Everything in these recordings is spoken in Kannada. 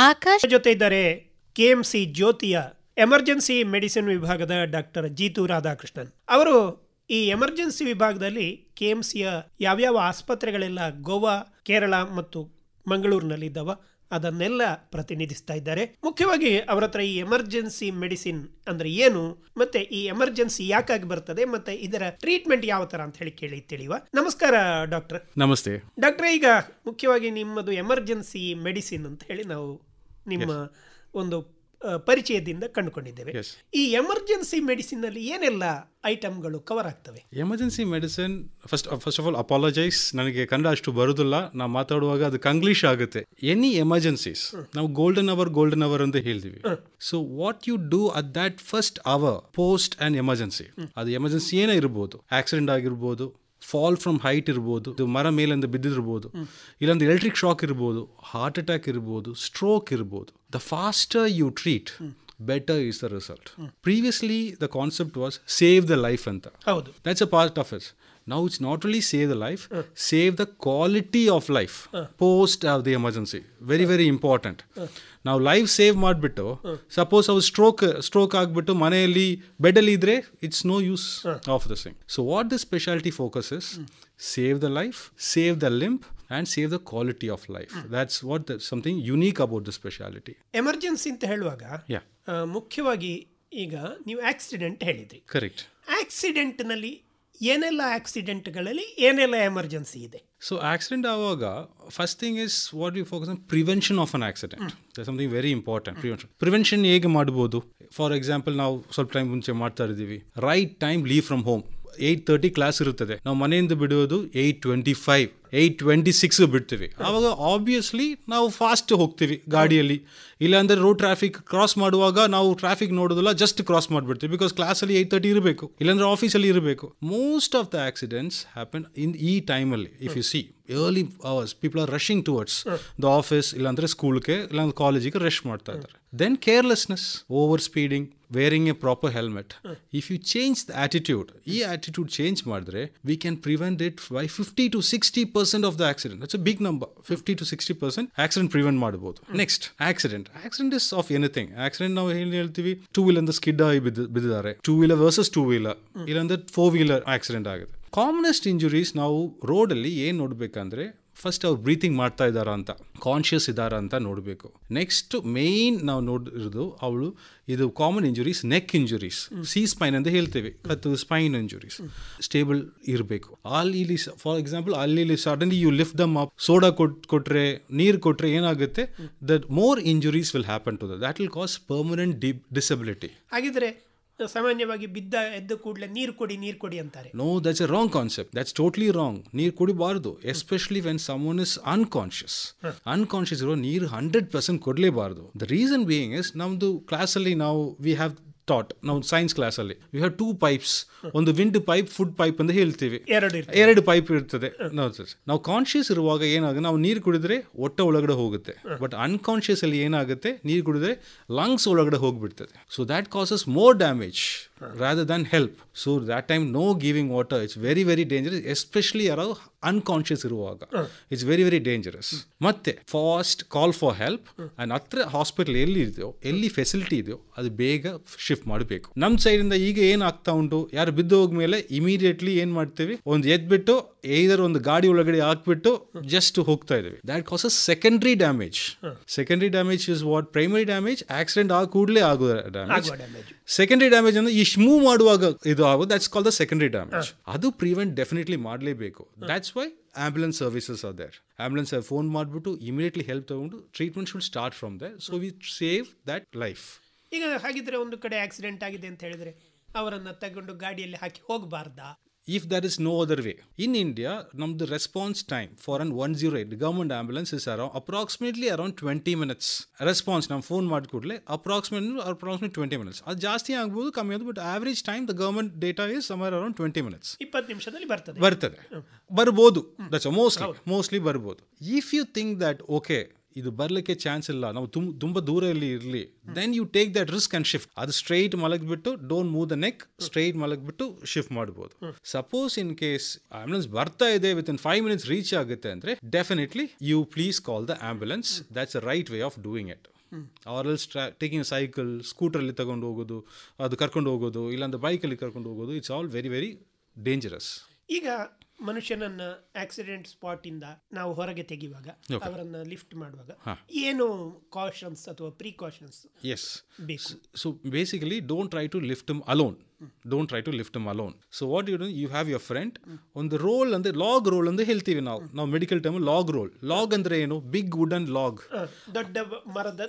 ಆಕಾಶ್ ಜೊತೆ ಇದ್ದಾರೆ ಕೆಎಂಸಿ ಜ್ಯೋತಿಯ ಎಮರ್ಜೆನ್ಸಿ ಮೆಡಿಸಿನ್ ವಿಭಾಗದ ಡಾಕ್ಟರ್ ಜೀತು ರಾಧಾಕೃಷ್ಣನ್ ಅವರು. ಈ ಎಮರ್ಜೆನ್ಸಿ ವಿಭಾಗದಲ್ಲಿ ಕೆಎಂಸಿಯ ಯಾವ್ಯಾವ ಆಸ್ಪತ್ರೆಗಳೆಲ್ಲ ಗೋವಾ, ಕೇರಳ ಮತ್ತು ಮಂಗಳೂರಿನಲ್ಲಿದ್ದಾವ ಅದನ್ನೆಲ್ಲ ಪ್ರತಿನಿಧಿಸ್ತಾ ಇದ್ದಾರೆ. ಮುಖ್ಯವಾಗಿ ಅವರ ಹತ್ರ ಈ ಎಮರ್ಜೆನ್ಸಿ ಮೆಡಿಸಿನ್ ಅಂದ್ರೆ ಏನು, ಮತ್ತೆ ಈ ಎಮರ್ಜೆನ್ಸಿ ಯಾಕಾಗಿ ಬರ್ತದೆ, ಮತ್ತೆ ಇದರ ಟ್ರೀಟ್ಮೆಂಟ್ ಯಾವ ತರ ಅಂತ ಹೇಳಿ ಕೇಳಿ ತಿಳಿಯುವ. ನಮಸ್ಕಾರ ಡಾಕ್ಟರ್. ನಮಸ್ತೆ ಡಾಕ್ಟ್ರೆ. ಈಗ ಮುಖ್ಯವಾಗಿ ನಿಮ್ಮದು ಎಮರ್ಜೆನ್ಸಿ ಮೆಡಿಸಿನ್ ಅಂತ ಹೇಳಿ ನಾವು ನಿಮ್ಮ ಒಂದು ಪರಿಚಯದಿಂದ ಕಂಡುಕೊಂಡಿದ್ದೇವೆ. ಈ ಎಮರ್ಜೆನ್ಸಿ ಮೆಡಿಸಿನ್ ಅಲ್ಲಿ ಏನೆಲ್ಲ ಐಟಮ್ಗಳು ಕವರ್ ಆಗ್ತವೆ? Emergency medicine first of all apologise, ನನಗೆ ಕನ್ನಡ ಅಷ್ಟು ಬರುದಿಲ್ಲ, ನಾವು ಮಾತಾಡುವಾಗ ಅದು ಕಂಗ್ಲೀಷ್ ಆಗುತ್ತೆ. ಎನಿ ಎಮರ್ಜೆನ್ಸೀಸ್ ನಾವು ಗೋಲ್ಡನ್ ಅವರ್ ಅಂತ ಹೇಳ್ತೀವಿ. So what you do at that first hour post on emergency, ಅದು ಎಮರ್ಜೆನ್ಸಿ ಏನೇ ಇರ್ಬೋದು, ಆಕ್ಸಿಡೆಂಟ್ ಆಗಿರ್ಬೋದು, ಫಾಲ್ ಫ್ರಮ್ ಹೈಟ್ ಇರ್ಬೋದು, ಮರ ಮೇಲಿಂದ ಬಿದ್ದಿರ್ಬೋದು, ಇಲ್ಲಾಂದ್ರೆ ಎಲೆಕ್ಟ್ರಿಕ್ ಶಾಕ್ ಇರ್ಬೋದು, ಹಾರ್ಟ್ ಅಟ್ಯಾಕ್ ಇರ್ಬೋದು, ಸ್ಟ್ರೋಕ್ ಇರ್ಬೋದು. The faster you treat, better is the result. Previously the concept was save the life anta. That's a part of it. Now it's not only save the life, save the quality of life post of the emergency. Very very important. Now life save ಮಾಡ್ಬಿಟ್ಟು ಸಪೋಸ್ ಅವ್ರು ಸ್ಟ್ರೋಕ್ ಆಗ್ಬಿಟ್ಟು ಮನೆಯಲ್ಲಿ ಬೆಡಲ್ಲಿ ಇದ್ರೆ it's no use of this thing. So what the speciality focus is save the life, save the limb and save the quality of life. That's what something unique about the specialty. Emergency ಅಂತ ಹೇಳುವಾಗ ಮುಖ್ಯವಾಗಿ ಈಗ ನೀವು ಆಕ್ಸಿಡೆಂಟ್ ಹೇಳಿದ್ರಿ. ಕರೆಕ್ಟ್. ಆಕ್ಸಿಡೆಂಟ್ ನಲ್ಲಿ ಏನೆಲ್ಲ ಆಕ್ಸಿಡೆಂಟ್ಗಳಲ್ಲಿ ಏನೆಲ್ಲ ಎಮರ್ಜೆನ್ಸಿ ಇದೆ? ಸೊ ಆಕ್ಸಿಡೆಂಟ್ ಆವಾಗ first thing is what you focus on prevention of an accident. Something very important. Prevention ಹೇಗೆ ಮಾಡ್ಬೋದು? ಫಾರ್ ಎಕ್ಸಾಂಪಲ್ ನಾವು ಸ್ವಲ್ಪ ಟೈಮ್ ಮುಂಚೆ ಮಾಡ್ತಾ ಇದ್ದೀವಿ, right time leave from home. 8:30 class ಇರುತ್ತದೆ, ನಾವು ಮನೆಯಿಂದ ಬಿಡುವುದು 8:25, 8:26 ಬಿಡ್ತೀವಿ. ಆವಾಗ ಆಬ್ವಿಯಸ್ಲಿ ನಾವು ಫಾಸ್ಟ್ ಹೋಗ್ತೀವಿ ಗಾಡಿಯಲ್ಲಿ. ಇಲ್ಲಾಂದ್ರೆ ರೋಡ್ ಟ್ರಾಫಿಕ್ ಕ್ರಾಸ್ ಮಾಡುವಾಗ ನಾವು ಟ್ರಾಫಿಕ್ ನೋಡೋದಿಲ್ಲ, ಜಸ್ಟ್ ಕ್ರಾಸ್ ಮಾಡಿಬಿಡ್ತೀವಿ. ಬಿಕಾಸ್ ಕ್ಲಾಸಲ್ಲಿ 8:30 ಇರಬೇಕು, ಇಲ್ಲಾಂದ್ರೆ ಆಫೀಸಲ್ಲಿ ಇರಬೇಕು. Most of the accidents happen in ಈ ಟೈಮಲ್ಲಿ. If U C early hours, people are rushing towards the office, illandre school ke illandre college ge rush ಮಾಡ್ತಾ ಇದ್ದಾರೆ. Then carelessness, over speeding, wearing a proper helmet. If you change the attitude, ಈ attitude change ಮಾಡಿದ್ರೆ we can prevent it by 50 to 60% of the accident. That's a big number. 50 to 60% accident prevent ಮಾಡಬಹುದು. Next, accident is of anything. Accident ನಾವು ಹೇಳ್ತೀವಿ, 2-wheeler ಇಂದ ಸ್ಕಿಡ್ ಆಗಿ ಬಿದ್ದಿದ್ದಾರೆ, 2-wheeler versus 2-wheeler, ಇಲ್ಲಾಂದ್ರೆ 4-wheeler ಆಕ್ಸಿಡೆಂಟ್ ಆಗಿದೆ. ಕಾಮನೆಸ್ಟ್ ಇಂಜುರೀಸ್ ನಾವು ರೋಡಲ್ಲಿ ಏನು ನೋಡಬೇಕಂದ್ರೆ ಫಸ್ಟ್ ಅವ್ರು ಬ್ರೀತಿಂಗ್ ಮಾಡ್ತಾ ಇದ್ದಾರಾ ಅಂತ, ಕಾನ್ಷಿಯಸ್ ಇದ್ದಾರಾ ಅಂತ ನೋಡಬೇಕು. ನೆಕ್ಸ್ಟ್ ಮೇನ್ ನಾವು ನೋಡಿರೋದು ಅವಳು ಇದು common injuries, neck injuries, spine ಅಂತ ಹೇಳ್ತೇವೆ, ಅದು ಸ್ಪೈನ್ ಇಂಜುರೀಸ್ ಸ್ಟೇಬಲ್ ಇರಬೇಕು. ಅಲ್ಲಿ ಫಾರ್ ಎಕ್ಸಾಂಪಲ್ ಅಲ್ಲಿ suddenly you lift them up, soda ಕೊಟ್ರೆ, ನೀರು ಕೊಟ್ರೆ ಏನಾಗುತ್ತೆ, that more injuries will happen to that will cause permanent disability. ಹಾಗಿದ್ರೆ ಸಾಮಾನ್ಯವಾಗಿ ಎದ್ದ ಕೂಡಲೇ ನೀರು ಕೊಡಿ ಅಂತಾರೆ. No, that's a wrong concept. That's totally wrong. ನೀರು ಕುಡಿಬಾರ್ದು, especially when someone is unconscious ಇರೋ ನೀರು 100% ಕೊಡಲೇಬಾರ್ದು. ದ ರೀಸನ್ ಬೀಯಿಂಗ್ ಇಸ್, ನಮ್ದು ಕ್ಲಾಸಲ್ಲಿ ವಿ ಹ್ಯಾವ್ taught, ನಾವು ಸೈನ್ಸ್ ಕ್ಲಾಸಲ್ಲಿ ವಿ ಹ್ಯಾವ್ 2 ಪೈಪ್ಸ್. ಒಂದು ವಿಂಡ್ ಪೈಪ್, ಫುಡ್ ಪೈಪ್ ಅಂತ ಹೇಳ್ತೀವಿ. 2 ಪೈಪ್ ಇರ್ತದೆ. ನಾವು ಕಾನ್ಶಿಯಸ್ ಇರುವಾಗ ಏನಾಗುತ್ತೆ, ನಾವು ನೀರು ಕುಡಿದ್ರೆ ಹೊಟ್ಟೆ ಒಳಗಡೆ ಹೋಗುತ್ತೆ. ಬಟ್ ಅನ್ಕಾನ್ಶಿಯಸ್ ಅಲ್ಲಿ ಏನಾಗುತ್ತೆ, ನೀರು ಕುಡಿದ್ರೆ ಲಂಗ್ಸ್ ಒಳಗಡೆ ಹೋಗ್ಬಿಡ್ತದೆ. So that causes more damage rather than help. So that time no giving water, it's very very dangerous, especially around unconscious ಇರುವಾಗ. It's very very dangerous. ಮತ್ತೆ fast call for help. And ಹತ್ರ ಹಾಸ್ಪಿಟಲ್ ಎಲ್ಲಿ ಇದೆಯೋ, ಎಲ್ಲಿ ಫೆಸಿಲಿಟಿ ಇದೆಯೋ ಅದು ಬೇಗ ಶಿಫ್ಟ್ ಮಾಡಬೇಕು. ನಮ್ಮ ಸೈಡಿಂದ ಈಗ ಏನಾಗ್ತಾ ಉಂಟು, ಯಾರು ಬಿದ್ದು ಹೋಗ್ಮೇಲೆ ಇಮಿಡಿಯೇಟ್ಲಿ ಏನ್ ಮಾಡ್ತೀವಿ, ಒಂದು ಎದ್ಬಿಟ್ಟು ಏದರ್ ಒಂದು ಗಾಡಿ ಒಳಗಡೆ ಹಾಕ್ಬಿಟ್ಟು ಜಸ್ಟ್ ಹೋಗ್ತಾ ಇದೀವಿ. That causes secondary damage. Secondary damage is what, primary damage accident ಆಗ ಕೂಡಲೇ ಆಗೋ ಡ್ಯಾಮೇಜ್. ಸೆಕೆಂಡರಿ ಡ್ಯಾಮೇಜ್ ಅಂದ್ರೆ ಈ ಮೂವ್ ಮಾಡುವಾಗ ಇದು ಆಗೋದು, that's called the secondary damage. ಅದು ಪ್ರಿವೆಂಟ್ ಡೆಫಿನೆಟ್ಲಿ ಮಾಡಲೇಬೇಕು. That's why ambulance services are there. Ambulance phone ಮಾಡಿಬಿಟ್ಟು ಇಮಿಡಿಯೇಟ್ಲಿ ಹೆಲ್ಪ್ ತಗೊಂಡು treatment should start from there. So we save that life. ಈಗ ಹಾಗಿದ್ರೆ ಒಂದು ಕಡೆ ಆಕ್ಸಿಡೆಂಟ್ ಆಗಿದೆ ಅಂತ ಹೇಳಿದ್ರೆ ಅವರನ್ನ ತಗೊಂಡು ಗಾಡಿಯಲ್ಲಿ ಹಾಕಿ ಹೋಗಬಾರ್ದಾ? If there is no other way. In India, the response time for an 108 government ambulance is approximately around 20 minutes. Response, ನಾವು ಫೋನ್ ಮಾಡಿಕೊಡ್ಲೆ approximately 20 minutes. ಅದು ಜಾಸ್ತಿ ಆಗ್ಬೋದು, ಕಮ್ಮಿ ಆಗ್ಬೋದು, but average time the government data is somewhere around 20 minutes. 20 ನಿಮಿಷದಲ್ಲಿ ಬರ್ತದೆ. ಬರ್ಬೋದು. ದಟ್ಸ್ ಮೋಸ್ಟ್ಲಿ ಬರ್ಬೋದು. If you think that okay ಇದು ಬರ್ಲಿಕ್ಕೆ ಚಾನ್ಸ್ ಇಲ್ಲ, ನಾವು ತುಂಬಾ ದೂರ ಇರಲಿ, then you take that risk and shift. ಅದು ಸ್ಟ್ರೈಟ್ ಮಲಗ್ಬಿಟ್ಟು don't move the neck, straight ಮಲಗ್ಬಿಟ್ಟು ಶಿಫ್ಟ್ ಮಾಡ್ಬೋದು. ಸಪೋಸ್ ಇನ್ ಕೇಸ್ ಆಂಬುಲೆನ್ಸ್ ಬರ್ತಾ ಇದೆ ವಿತ್ ಇನ್ 5 minutes ರೀಚ್ ಆಗುತ್ತೆ ಅಂದ್ರೆ definitely you please call the ambulance. That's a right way of doing it. Or else taking cycle, ಸ್ಕೂಟ್ರಲ್ಲಿ ತಗೊಂಡು ಹೋಗೋದು, ಅದು ಕರ್ಕೊಂಡು ಹೋಗೋದು, ಇಲ್ಲಾಂದ್ರೆ ಬೈಕಲ್ಲಿ ಕರ್ಕೊಂಡು ಹೋಗೋದು, it's all very very dangerous. ಈಗ ಮನುಷ್ಯನನ್ನ ಆಕ್ಸಿಡೆಂಟ್ ಸ್ಪಾಟ್ ಇಂದ ನಾವು ಹೊರಗೆ ತೆಗೆಯುವಾಗ, ಅವರನ್ನ ಲಿಫ್ಟ್ ಮಾಡುವಾಗ ಏನು ಕಾಷನ್ಸ್ ಅಥವಾ ಪ್ರಿಕಾಷನ್ಸ್ ಬೇಕು? So basically don't try to lift him alone. Don't try to lift him alone. So what you do, you have your friend on the roll and the log roll and ಹೇಳ್ತೀವಿ ನಾವು medical term log roll. Log ಅಂದ್ರೆ ಏನು? ಬಿಗ್ ವುಡನ್ ಲಾಗ್, ದೊಡ್ಡ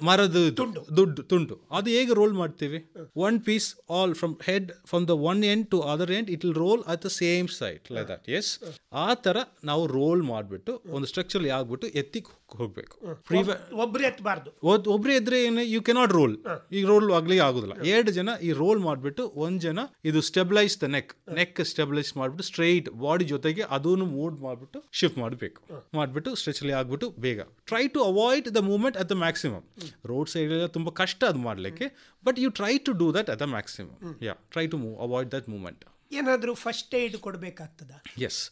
ಮರದ ತುಂಡು. ಅದು ಹೇಗೆ ರೋಲ್ ಮಾಡ್ತೀವಿ? One piece all from head, from the one end to other end, it will roll at the same side like that. Yes, ಆ ತರ ನಾವು ರೋಲ್ ಮಾಡ್ಬಿಟ್ಟು ಒಂದು ಸ್ಟ್ರಕ್ಚರ್ ಆಗ್ಬಿಟ್ಟು ಎತ್ತಿ ಹೋಗ್ಬೇಕು. ಒಬ್ರು ಎದ್ರೆ ಏನು, ಯು ಕೆನಾಟ್ ರೋಲ್. ಈಗ ರೋಲ್ ಆಗ್ಲಿಕ್ಕೆ ಆಗುದಿಲ್ಲ. 2 ಜನ ಈ ರೋಲ್ ಮಾಡ್ಬಿಟ್ಟು, 1 ಜನ ಇದು ಸ್ಟೆಬಿಲೈಸ್ ದ ನೆಕ್ ಸ್ಟೆಬಿಲೈಸ್ ಮಾಡ್ಬಿಟ್ಟು ಸ್ಟ್ರೈಟ್ ಬಾಡಿ ಜೊತೆಗೆ ಅದನ್ನು ಮೂವ್ ಮಾಡ್ಬಿಟ್ಟು ಶಿಫ್ಟ್ ಮಾಡಬೇಕು. ಮಾಡ್ಬಿಟ್ಟು ಸ್ಟ್ರೆಚಲ್ಲಿ ಆಗ್ಬಿಟ್ಟು ಬೇಗ try to avoid the movement at the maximum. Road side ತುಂಬಾ ಕಷ್ಟ ಅದು ಮಾಡ್ಲಿಕ್ಕೆ, but you try to do that at the maximum. Try to avoid that movement. ಏನಾದರೂ ಫಸ್ಟ್ ಏಡ್ ಕೊಡಬೇಕಾಗ್ತದ? ಎಸ್,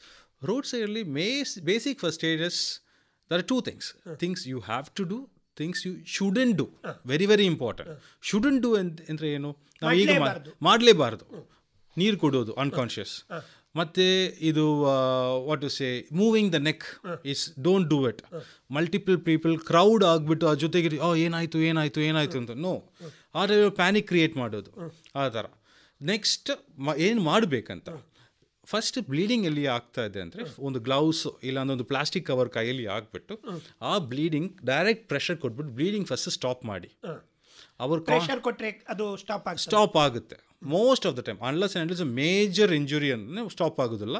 ರೋಡ್ ಸೈಡಲ್ಲಿ basic first aid is there are 2 things you have to do, things you shouldn't do. Very very important. Shouldn't do ಅಂದ್ರೆ ಏನು? ನಾವು ಈಗ ಮಾಡಲೇಬಾರ್ದು. ನೀರು ಕೊಡೋದು ಅನ್ಕಾನ್ಷಿಯಸ್. ಮತ್ತೆ ಇದು what to say, moving the neck is don't do it. Multiple people crowd ಆಗ್ಬಿಟ್ಟು ಆ ಜೊತೆಗೆ ಏನಾಯ್ತು ಅಂತ ನೋ, ಆದರೆ ಪ್ಯಾನಿಕ್ ಕ್ರಿಯೇಟ್ ಮಾಡೋದು ಆ ಥರ. ನೆಕ್ಸ್ಟ್ ಏನು ಮಾಡಬೇಕಂತ, ಫಸ್ಟ್ ಬ್ಲೀಡಿಂಗ್ ಎಲ್ಲಿ ಆಗ್ತಾ ಇದೆ ಅಂದರೆ ಒಂದು ಗ್ಲೌಸ್ ಇಲ್ಲ ಒಂದು ಪ್ಲಾಸ್ಟಿಕ್ ಕವರ್ ಕೈಯಲ್ಲಿ ಹಾಕ್ಬಿಟ್ಟು ಆ ಬ್ಲೀಡಿಂಗ್ ಡೈರೆಕ್ಟ್ ಪ್ರೆಷರ್ ಕೊಟ್ಬಿಟ್ಟು ಬ್ಲೀಡಿಂಗ್ ಫಸ್ಟ್ ಸ್ಟಾಪ್ ಮಾಡಿ. ಅವ್ರ ಪ್ರೆಷರ್ ಕೊಟ್ಟರೆ ಅದು ಸ್ಟಾಪ್ ಆಗುತ್ತೆ most of the time, unless and it's major injury ಅಂದ್ರೆ ಸ್ಟಾಪ್ ಆಗೋದಿಲ್ಲ.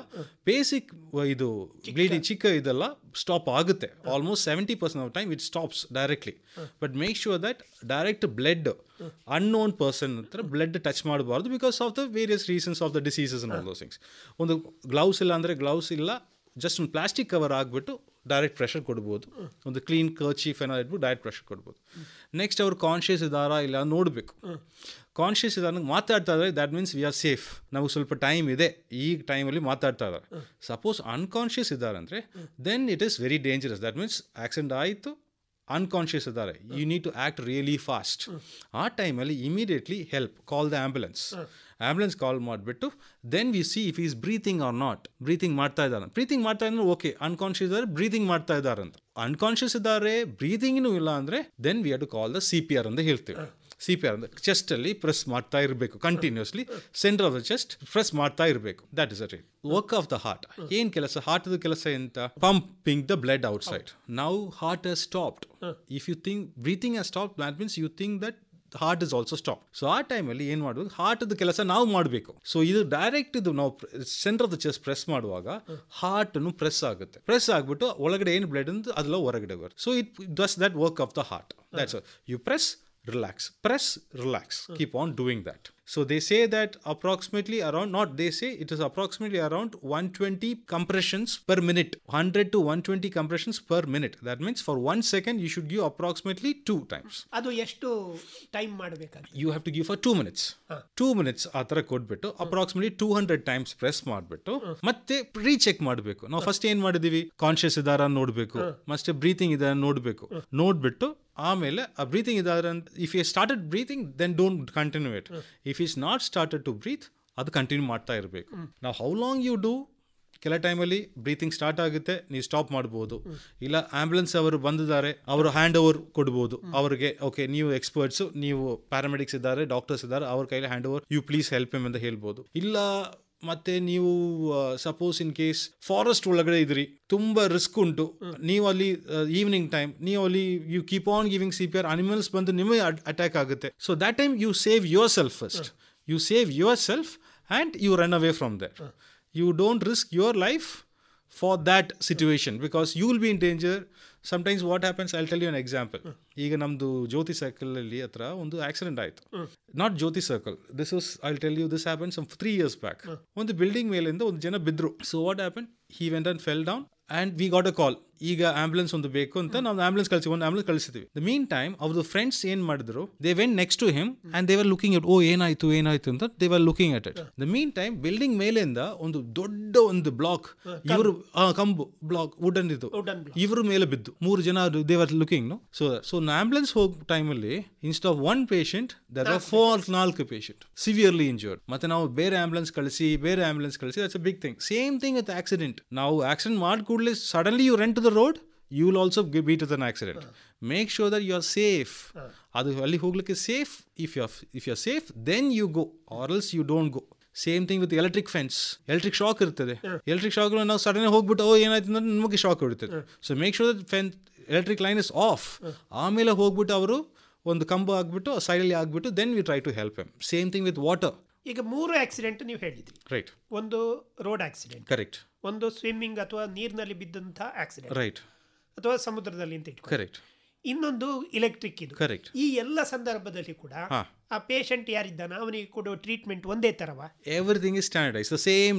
ಬೇಸಿಕ್ ಇದು ಬ್ಲೀಡಿಂಗ್ ಚಿಕ್ಕ ಇದೆಲ್ಲ ಸ್ಟಾಪ್ ಆಗುತ್ತೆ. Almost 70% of time it stops directly. But make sure that direct blood unknown person ಹತ್ರ ಬ್ಲಡ್ ಟಚ್ ಮಾಡಬಾರ್ದು, because of the various reasons of the diseases and all those things. ಒಂದು ಗ್ಲೌಸ್ ಇಲ್ಲ ಅಂದರೆ ಗ್ಲೌಸ್ ಇಲ್ಲ, ಜಸ್ಟ್ ಒಂದು ಪ್ಲಾಸ್ಟಿಕ್ ಕವರ್ ಆಗಿಬಿಟ್ಟು ಡೈರೆಕ್ಟ್ ಪ್ರೆಷರ್ ಕೊಡ್ಬೋದು. ಒಂದು ಕ್ಲೀನ್ ಕರ್ಚೀಫ್ ಏನೋ ಇಟ್ಬಿಟ್ಟು ಡೈರೆಕ್ಟ್ ಪ್ರೆಷರ್ ಕೊಡ್ಬೋದು. ನೆಕ್ಸ್ಟ್ ಅವ್ರು ಕಾನ್ಷಿಯಸ್ ಇದ್ದಾರಾ ಇಲ್ಲ ನೋಡಬೇಕು. ಕಾನ್ಷಿಯಸ್ ಇದ್ದಾರೆ ಮಾತಾಡ್ತಾ ಇದ್ದಾರೆ, that means we are safe, ನಮಗೆ ಸ್ವಲ್ಪ ಟೈಮ್ ಇದೆ, ಈ ಟೈಮಲ್ಲಿ ಮಾತಾಡ್ತಾ ಇದ್ದಾರೆ. ಸಪೋಸ್ ಅನ್ಕಾನ್ಷಿಯಸ್ ಇದ್ದಾರೆ ಅಂದರೆ then it is very dangerous. That means accident ಆಯಿತು, ಅನ್ಕಾನ್ಷಿಯಸ್ ಇದ್ದಾರೆ, you need to act really fast. ಆ ಟೈಮಲ್ಲಿ immediately call the ambulance call ಮಾಡಿಬಿಟ್ಟು then we see if is breathing or not. Breathing ಮಾಡ್ತಾ ಇದ್ದಾರೆ ಓಕೆ, ಅನ್ಕಾನ್ಷಿಯಸ್ ಇದ್ದಾರೆ, ಬ್ರೀತಿಂಗ್ ಮಾಡ್ತಾ ಇದ್ದಾರೆ ಅಂತ. ಅನ್ಕಾನ್ಷಿಯಸ್ ಇದ್ದಾರೆ, ಬ್ರೀತಿಂಗ್ನೂ ಇಲ್ಲ ಅಂದರೆ then we have to call the CPR ಅಂತ ಹೇಳ್ತೀವಿ. CPR ಅಂದರೆ ಚೆಸ್ಟಲ್ಲಿ ಪ್ರೆಸ್ ಮಾಡ್ತಾ ಇರಬೇಕು continuously, centre of the chest press ಮಾಡ್ತಾ ಇರಬೇಕು. ದಟ್ ಇಸ್ ಅ ರೀ ವರ್ಕ್ ಆಫ್ ದ ಹಾರ್ಟ್. ಏನು ಕೆಲಸ ಹಾರ್ಟ್ದ ಕೆಲಸ ಎಂತ? Pumping the blood outside. Now heart has stopped. If you think breathing has stopped, that means you think that heart is also stop. So ಆ ಟೈಮಲ್ಲಿ ಏನು ಮಾಡಬೇಕು, ಹಾರ್ಟ್ದ ಕೆಲಸ ನಾವು ಮಾಡಬೇಕು. ಸೊ ಇದು ಡೈರೆಕ್ಟ್ ಇದು ನಾವು centre of the chest press ಮಾಡುವಾಗ ಹಾರ್ಟ್ನು ಪ್ರೆಸ್ ಆಗುತ್ತೆ. ಪ್ರೆಸ್ ಆಗಿಬಿಟ್ಟು ಒಳಗಡೆ ಏನು ಬ್ಲಡ್ ಅಂತ ಅದೆಲ್ಲ ಹೊರಗಡೆ ಬರುತ್ತೆ. So it does that work of the heart. That's you press, relax, keep on doing that. So they say that approximately around, not they say, it is approximately around 120 compressions per minute, 100 to 120 compressions per minute. That means for 1 second you should give approximately 2 times. ಅದು ಎಷ್ಟು ಟೈಮ್ ಮಾಡಬೇಕಾಗುತ್ತೆ? You have to give for 2 minutes. 2 minutes ಆ ಥರ ಕೊಟ್ಬಿಟ್ಟು approximately 200 times ಪ್ರೆಸ್ ಮಾಡಿಬಿಟ್ಟು ಮತ್ತೆ ರೀಚೆಕ್ ಮಾಡಬೇಕು. ನಾವು ಫಸ್ಟ್ ಏನು ಮಾಡಿದೀವಿ, ಕಾನ್ಷಿಯಸ್ ಇದಾರ ನೋಡಬೇಕು, ಮತ್ತೆ ಬ್ರೀತಿಂಗ್ ಇದಾರ ನೋಡ್ಬಿಟ್ಟು ಆಮೇಲೆ ಆ ಬ್ರೀತಿಂಗ್ ಇದಾದ್ರೆ if you started breathing then don't continue it. If is not started to breathe, ಅದು ಕಂಟಿನ್ಯೂ ಮಾಡ್ತಾ ಇರಬೇಕು. ನಾವು ಹೌ ಲಾಂಗ್ ಯು ಡೂ, ಕೆಲ ಟೈಮಲ್ಲಿ ಬ್ರೀತಿಂಗ್ ಸ್ಟಾರ್ಟ್ ಆಗುತ್ತೆ, ನೀವು ಸ್ಟಾಪ್ ಮಾಡ್ಬೋದು. ಇಲ್ಲ ಆಂಬ್ಯುಲೆನ್ಸ್ ಅವರು ಬಂದಿದ್ದಾರೆ, ಅವರು ಹ್ಯಾಂಡ್ ಓವರ್ ಕೊಡ್ಬೋದು ಅವ್ರಿಗೆ. ಓಕೆ, ನೀವು ಎಕ್ಸ್ಪರ್ಟ್ಸು, ನೀವು ಪ್ಯಾರಾಮೆಡಿಕ್ಸ್ ಇದ್ದಾರೆ, ಡಾಕ್ಟರ್ಸ್ ಇದ್ದಾರೆ, ಅವ್ರ ಕೈಲಿ hand over, you please help him ಅಂತ ಹೇಳ್ಬೋದು. ಇಲ್ಲ ಮತ್ತೆ ನೀವು ಸಪೋಸ್ ಇನ್ ಕೇಸ್ ಫಾರೆಸ್ಟ್ ಒಳಗಡೆ ಇದ್ರಿ, ತುಂಬ ರಿಸ್ಕ್ ಉಂಟು, ನೀವು ಅಲ್ಲಿ ಈವ್ನಿಂಗ್ ಟೈಮ್, ನೀವು ಅಲ್ಲಿ you keep on giving CPR, animals ಬಂದು ನಿಮಗೆ ಅಟ್ಯಾಕ್ ಆಗುತ್ತೆ. So that time you save yourself first. You save yourself and you run away from there. You don't risk your life for that situation because you will be in danger. Sometimes what happens, I'll tell you an example. ಈಗ ನಮ್ಮದು ಜ್ಯೋತಿ ಸರ್ಕಲಲ್ಲಿ ಹತ್ರ ಒಂದು ಆಕ್ಸಿಡೆಂಟ್ ಆಯಿತು. Not Jyothi circle, this was, I'll tell you, this happened some 3 years back. ಒಂದು ಬಿಲ್ಡಿಂಗ್ ಮೇಲಿಂದ ಒಂದು ಜನ ಬಿದ್ದರು. So what happen, he went and fell down and we got a call. ಈಗ ಆಂಬುಲೆನ್ಸ್ ಒಂದು ಬೇಕು ಅಂತ ನಾವು ಆಂಬುಲೆನ್ಸ್ ಒಂದು ಆಂಬುಲೆನ್ಸ್ ಕಳಿಸಿದ್ವಿ. ದ ಮೀನ್ ಟೈಮ್ ಅವ್ರದ್ದು ಫ್ರೆಂಡ್ಸ್ ಏನ್ ಮಾಡಿದ್ರು, they went next to him and they were looking at, ಓ ಏನಾಯ್ತು ಅಂತ they were looking at it. The mean time building ಮೇಲಿಂದ ಒಂದು ದೊಡ್ಡ ಒಂದು ಬ್ಲಾಕ್, ಇವರು ಕಂಬು ಬ್ಲಾಕ್ ವುಡನ್ ಇದು ಇವ್ರ ಮೇಲೆ ಬಿದ್ದು 3 ಜನ they were looking. So ambulance ಹೋಗೋ ಟೈಮಲ್ಲಿ instead of 1 patient there are 4 patient severely injured. ಮತ್ತೆ ನಾವು ಬೇರೆ ಆಂಬುಲೆನ್ಸ್ ಕಳಿಸಿ that's a big thing. Same thing with accident. ನಾವು ಆಕ್ಸಿಡೆಂಟ್ ಮಾಡಿ ಕೂಡಲೇ suddenly you run to the road, you will also beat with an accident. Make sure that you are safe. ಅದು ಅಲ್ಲಿ ಹೋಗ್ಲಿಕ್ಕೆ safe. If you are safe, then you go, or else you don't go. Same thing with electric fence. Electric shock ಇರ್ತದೆ. ಎಲೆಕ್ಟ್ರಿಕ್ ಶಾಕ್ ನಾವು ಸಡನ್ ಹೋಗ್ಬಿಟ್ಟು ಏನಾಯ್ತು ಅಂದ್ರೆ ನಮಗೆ ಶಾಕ್ ಹೊಡಿತದೆ. So make sure that electric line is off. ಆಮೇಲೆ ಹೋಗ್ಬಿಟ್ಟು ಅವರು ಒಂದು ಕಂಬ ಆಗ್ಬಿಟ್ಟು ಸೈಡಲ್ಲಿ ಆಗ್ಬಿಟ್ಟು then we try to help him. Same thing with water. ಈಗ 3 ಆಕ್ಸಿಡೆಂಟ್ ನೀವು ಹೇಳಿದ್ರಿ, ರೈಟ್? ಒಂದು ರೋಡ್ ಆಕ್ಸಿಡೆಂಟ್, ಕರೆಕ್ಟ್. ಒಂದು ಸ್ವಿಮ್ಮಿಂಗ್ ಅಥವಾ ನೀರಿನಲ್ಲಿ ಬಿದ್ದಂಥ ಆಕ್ಸಿಡೆಂಟ್, ರೈಟ್, ಅಥವಾ ಸಮುದ್ರದಲ್ಲಿ ಅಂತ ಇಟ್ಕೊಂಡು, ಕರೆಕ್ಟ್. ಇನ್ನೊಂದು ಇಲೆಕ್ಟ್ರಿಕ್ ಇದು, ಕರೆಕ್ಟ್. ಈ ಎಲ್ಲ ಸಂದರ್ಭದಲ್ಲಿ ಕೂಡ ಆ ಪೇಷಂಟ್ ಯಾರಿದ್ದಾನ ಅವನಿಗೆ ಕೊಡೋ ಟ್ರೀಟ್ಮೆಂಟ್ ಒಂದೇ ತರವಾ? Everything is standardized, the same.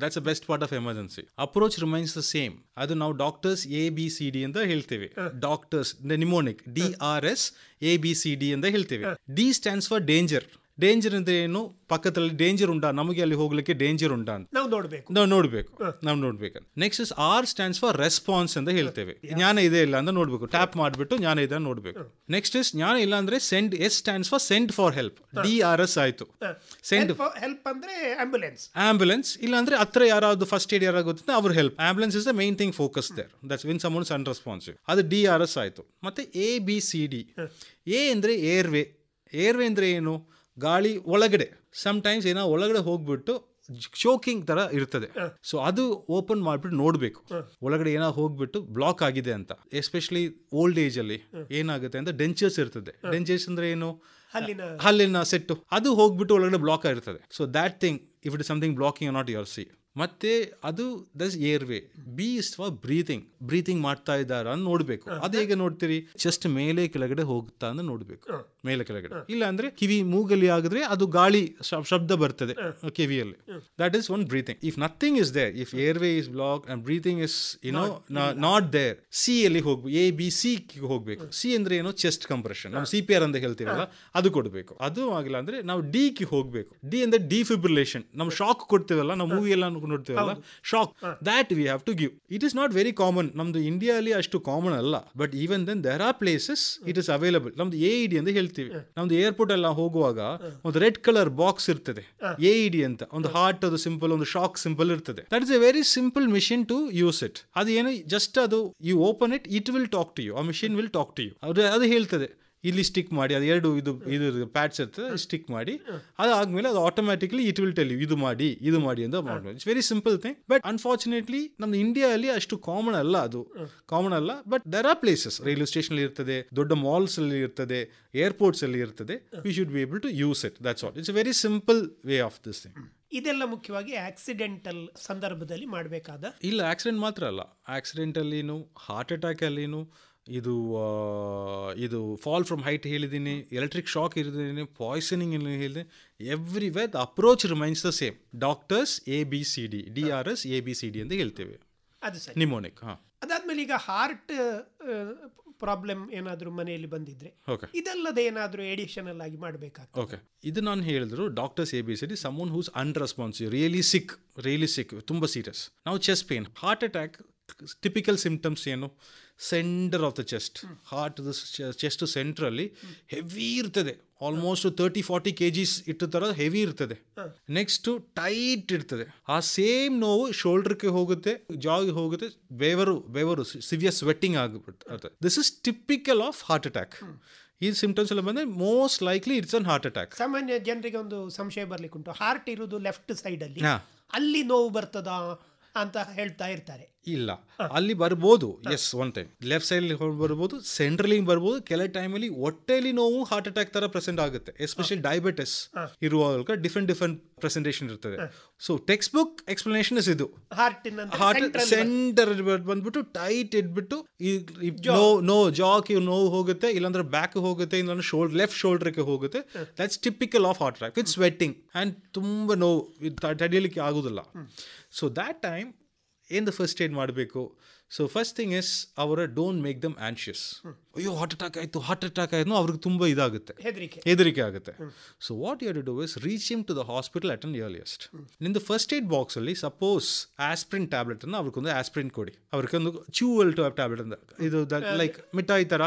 That's the best part of emergency. Approach remains the same. ಅದು ನಾವು ಡಾಕ್ಟರ್ಸ್ ABCD ಅಂತ ಹೇಳ್ತೇವೆ. ಡಾಕ್ಟರ್ಸ್ ನಿಮೋನಿಕ್ DRS ABCD ಅಂತ ಹೇಳ್ತೇವೆ. D stands for danger. Danger ಅಂದ್ರೆ ಏನು? ಪಕ್ಕದಲ್ಲಿ ಡೇಂಜರ್ ಉಂಟಾ, ನಮಗೆ ಅಲ್ಲಿ ಹೋಗ್ಲಿಕ್ಕೆ ಡೇಂಜರ್ ಉಂಟಾ ಅಂತ ನಾವು ನೋಡ್ಬೇಕು. Next is R stands for response ಅಂತ ಹೇಳ್ತೇವೆ. ಜ್ಞಾನ ಇದೆ ಇಲ್ಲ ಅಂತ ನೋಡ್ಬೇಕು, ಟ್ಯಾಪ್ ಮಾಡ್ಬಿಟ್ಟು ಜ್ಞಾನ ಇದೆ ನೋಡ್ಬೇಕು. ನೆಕ್ಸ್ಟ್ ಇಸ್ ಜ್ಞಾನ ಇಲ್ಲ ಅಂದ್ರೆ send, S stands for send for help, DRS ಆಯ್ತು. ಸೆಂಡ್ ಹೆಲ್ಪ್ ಅಂದ್ರೆ ಆಂಬುಲೆನ್ಸ್, ಇಲ್ಲ ಅಂದ್ರೆ ಹತ್ರ ಯಾರಾದ್ರು ಫಸ್ಟ್ ಏಡ್ ಯಾರಾಗ ಗೊತ್ತಿದೆ ಅವ್ರ help. Ambulance is the main thing focus there. That's when someone unresponsive, ಅದು DRS ಆಯ್ತು. ಮತ್ತೆ ABCD. A ಅಂದ್ರೆ ಏರ್ವೇ ಅಂದ್ರೆ ಏನು? ಗಾಳಿ ಒಳಗಡೆ ಸಮ್ಟೈಮ್ಸ್ ಏನೋ ಒಳಗಡೆ ಹೋಗ್ಬಿಟ್ಟು ಶೋಕಿಂಗ್ ತರ ಇರ್ತದೆ. ಸೊ ಅದು ಓಪನ್ ಮಾಡ್ಬಿಟ್ಟು ನೋಡ್ಬೇಕು ಒಳಗಡೆ ಏನೋ ಹೋಗ್ಬಿಟ್ಟು ಬ್ಲಾಕ್ ಆಗಿದೆ ಅಂತ. ಎಸ್ಪೆಷಲಿ ಓಲ್ಡ್ ಏಜ್ ಅಲ್ಲಿ ಏನಾಗುತ್ತೆ ಅಂತ ಡೆಂಚರ್ಸ್ ಇರ್ತದೆ. ಡೆಂಚರ್ಸ್ ಅಂದ್ರೆ ಏನು? ಹಲ್ಲಿನ ಸೆಟ್ಟು. ಅದು ಹೋಗ್ಬಿಟ್ಟು ಒಳಗಡೆ ಬ್ಲಾಕ್ ಆಗಿರ್ತದೆ. So that thing if it is something blocking not your see. ಮತ್ತೆ ಅದು thus airway. B is for breathing ಮಾಡ್ತಾ ಇದ್ದಾರ ಅಂತ ನೋಡ್ಬೇಕು. ಅದು ಹೇಗೆ ನೋಡ್ತೀರಿ? ಜಸ್ಟ್ ಮೇಲೆ ಕೆಳಗಡೆ ಹೋಗ್ತಾ ಅಂತ ನೋಡ್ಬೇಕು, ಮೇಲೆ ಕೆಳಗಡೆ. ಇಲ್ಲ ಅಂದ್ರೆ ಕಿವಿ ಮೂಗಲ್ಲಿ ಆಗಿದ್ರೆ ಅದು ಗಾಳಿ ಶಬ್ದ ಬರ್ತದೆ ಕಿವಿಯಲ್ಲಿ. That is one breathing. If nothing is there, if airway is block and breathing is not there, C ಅಲ್ಲಿ ಹೋಗ್ಬೇಕು. ABC ಹೋಗ್ಬೇಕು. C ಅಂದ್ರೆ ಏನು? ಚೆಸ್ಟ್ ಕಂಪ್ರೆಷನ್, ನಾವು CPR ಅಂತ ಹೇಳ್ತೀವಲ್ಲ ಅದು ಕೊಡ್ಬೇಕು. ಅದು ಆಗಿಲ್ಲ ಅಂದ್ರೆ ನಾವು D ಗೆ ಹೋಗ್ಬೇಕು. D ಅಂದ್ರೆ ಡಿಫಿಬ್ರಿಲೇಷನ್. ನಾವು ಶಾಕ್ ಕೊಡ್ತೀವಲ್ಲ, ನಾವು ಮೂವಿ ಎಲ್ಲ ನೋಡ್ತೀವಲ್ಲ, shock, that we have to give. It is not very common. ನಮ್ದು ಇಂಡಿಯಾಲಿ ಅಷ್ಟು ಕಾಮನ್ ಅಲ್ಲ. But even then there are places it is available. ನಮ್ದು AED ಅಂತ ಹೇಳ್ತೀವಿ. ನಮ್ದು ಏರ್ಪೋರ್ಟ್ ಎಲ್ಲ ಹೋಗುವಾಗ ಒಂದು ರೆಡ್ ಕಲರ್ ಬಾಕ್ಸ್ ಇರ್ತದೆ, AED ಅಂತ. ಒಂದು ಹಾರ್ಟ್ ಅದು ಸಿಂಪಲ್, ಒಂದು ಶಾಕ್ ಸಿಂಪಲ್ ಇರ್ತದೆ. That is a very simple machine to use it. ಅದು ಏನು, ಜಸ್ಟ್ ಅದು you open it, it will talk to you. ಆ machine will talk to you. ಅದು ಹೇಳ್ತದೆ ಇಲ್ಲಿ ಸ್ಟಿಕ್ ಮಾಡಿ, ಅದು ಎರಡು ಇದು ಪ್ಯಾಡ್ಸ್ ಇರ್ತದೆ, ಸ್ಟಿಕ್ ಮಾಡಿ ಅದಾದ್ಮೇಲೆ ಅದು automatically it will tell you ಇದು ಮಾಡಿ ಅಂತ ಮಾಡ್ಬೋದು. It's very simple thing. But unfortunately ನಮ್ದು ಇಂಡಿಯಾದಲ್ಲಿ ಅಷ್ಟು ಕಾಮನ್ ಅಲ್ಲ. But there are places, railway station ಇರ್ತದೆ, ದೊಡ್ಡ ಮಾಲ್ಸ್ ಅಲ್ಲಿ ಇರ್ತದೆ, ಏರ್ಪೋರ್ಟ್ಸ್ ಅಲ್ಲಿ ಇರ್ತದೆ. We should be able to use it. That's all. It's a very simple way of this thing. ಇದೆಲ್ಲ ಮುಖ್ಯವಾಗಿ ಆಕ್ಸಿಡೆಂಟಲ್ ಸಂದರ್ಭದಲ್ಲಿ ಮಾಡಬೇಕಾದ. ಇಲ್ಲ, ಆಕ್ಸಿಡೆಂಟ್ ಮಾತ್ರ ಅಲ್ಲ, ಆಕ್ಸಿಡೆಂಟ್ ಅಲ್ಲಿನು, ಹಾರ್ಟ್ ಅಟ್ಯಾಕ್ ಅಲ್ಲಿನು, ಇದು ಫಾಲ್ ಫ್ರಮ್ ಹೈಟ್ ಹೇಳಿದ್ದೀನಿ, ಎಲೆಕ್ಟ್ರಿಕ್ ಶಾಕ್ ಹೇಳಿದ್ದೀನಿ, ಪಾಯ್ಸನಿಂಗ್ ಹೇಳಿದೆ. Everywhere the approach remains the same. Doctors ABCD, DRS ABCD ಅಂತ ಹೇಳ್ತೇವೆ. ಅದು ಸರಿ. ನಿಮೋನಿಕ್. ಅದಾದ್ಮೇಲೆ ಈಗ ಹಾರ್ಟ್ ಪ್ರಾಬ್ಲಮ್ ಏನಾದರೂ ಮನೆಯಲ್ಲಿ ಬಂದಿದ್ರೆ ಇದಲ್ಲದೆ ಏನಾದರೂ ಎಡಿಷನಲ್ ಆಗಿ ಮಾಡಬೇಕಾಗ್ತದೆ. ಓಕೆ, ಇದು ನಾನು ಹೇಳಿದ್ರು doctors ABCD. Someone who's unresponsive, really sick, ತುಂಬ ಸೀರಿಯಸ್. ನಾವು chest pain, heart attack, typical symptoms ಏನು? Centre of the chest, heart chest ಸೆಂಟ್ರಲ್ಲಿ ಹೆವಿ ಇರ್ತದೆ. ಆಲ್ಮೋಸ್ಟ್ 30-40 kgs ಇಟ್ಟು ತರ ಹೆವಿ ಇರ್ತದೆ. ನೆಕ್ಸ್ಟ್ ಟೈಟ್ ಇರ್ತದೆ. ಆ ಸೇಮ್ ನೋವು ಶೋಲ್ಡರ್ಗೆ ಹೋಗುತ್ತೆ, ಜಾಗೆ ಹೋಗುತ್ತೆ, ಬೆವರು ಸಿವಿಯರ್ ಸ್ವೆಟ್ಟಿಂಗ್ ಆಗಿಬಿಟ್ಟು. This is typical of heart attack. ಈ ಸಿಂಪ್ಟಮ್ಸ್ ಎಲ್ಲ ಬಂದ್ರೆ most likely it's an heart attack. ಸಾಮಾನ್ಯ ಜನರಿಗೆ ಒಂದು ಸಂಶಯ ಬರ್ಲಿಕ್ಕೆ ಉಂಟು, ಹಾರ್ಟ್ ಇರುವುದು ಲೆಫ್ಟ್ ಸೈಡ್ ಅಲ್ಲಿ ನೋವು ಬರ್ತದಾ ಅಂತ ಹೇಳ್ತಾ ಇರ್ತಾರೆ. ಇಲ್ಲ, ಅಲ್ಲಿ ಬರ್ಬೋದು. Yes, one time left side ಬರ್ಬೋದು, ಸೆಂಟ್ರಲಿ ಬರ್ಬೋದು. ಕೆಲವು ಟೈಮಲ್ಲಿ ಹೊಟ್ಟೆಲಿ ನೋವು ಹಾರ್ಟ್ ಅಟ್ಯಾಕ್ ತರ ಪ್ರೆಸೆಂಟ್ ಆಗುತ್ತೆ. ಎಸ್ಪೆಷಲಿ ಡಯಾಬಿಟಿಸ್ ಇರುವಾಗ ಡಿಫ್ರೆಂಟ್ ಪ್ರೆಸೆಂಟೇಷನ್ ಇರ್ತದೆ. So textbook explanation is ಇದು. ಹಾರ್ಟ್ ಸೆಂಟರ್ ಬಂದ್ಬಿಟ್ಟು ಟೈಟ್ ಇಟ್ಬಿಟ್ಟು ಜಾಗೆ ನೋವು ಹೋಗುತ್ತೆ, ಇಲ್ಲಾಂದ್ರೆ ಬ್ಯಾಕ್ ಹೋಗುತ್ತೆ, ಇಲ್ಲಾಂದ್ರೆ ಲೆಫ್ಟ್ ಶೋಲ್ಡರ್ಗೆ ಹೋಗುತ್ತೆ. That's typical of heart attack with sweating and ತುಂಬ ನೋವು ತಡೆಯಲಿಕ್ಕೆ ಆಗುದಿಲ್ಲ. ಸೊ ದ್ಯಾಟ್ ಟೈಮ್ ಏನು ಫಸ್ಟ್ ಏಡ್ ಮಾಡಬೇಕು? ಸೊ ಫಸ್ಟ್ ಥಿಂಗ್ ಇಸ್ ಅವರ ಡೋಂಟ್ ಮೇಕ್ ದಮ್ ಆನ್ಷಿಯಸ್. ಅಯ್ಯೋ ಹಾರ್ಟ್ ಅಟ್ಯಾಕ್ ಆಯ್ತು ಅವ್ರಿಗೆ ತುಂಬ ಇದಾಗುತ್ತೆ, ಹೆದರಿಕೆ ಆಗುತ್ತೆ. So what you have to do is reach him to the hospital at an earliest. ನಿಂದು ಫಸ್ಟ್ ಏಡ್ ಬಾಕ್ಸ್ ಅಲ್ಲಿ ಸಪೋಸ್ ಆಸ್ಪ್ರಿನ್ ಟ್ಯಾಬ್ಲೆಟ್ ಅನ್ನು ಅವ್ರಿಗೊಂದು ಆಸ್ಪ್ರಿನ್ ಕೊಡಿ, ಅವ್ರಿಗೊಂದು ಚ್ಯೂವಲ್ ಟ್ಯಾಬ್ಲೆಟ್ ಅಂತ, ಇದು ಲೈಕ್ ಮಿಠಾಯಿ ತರ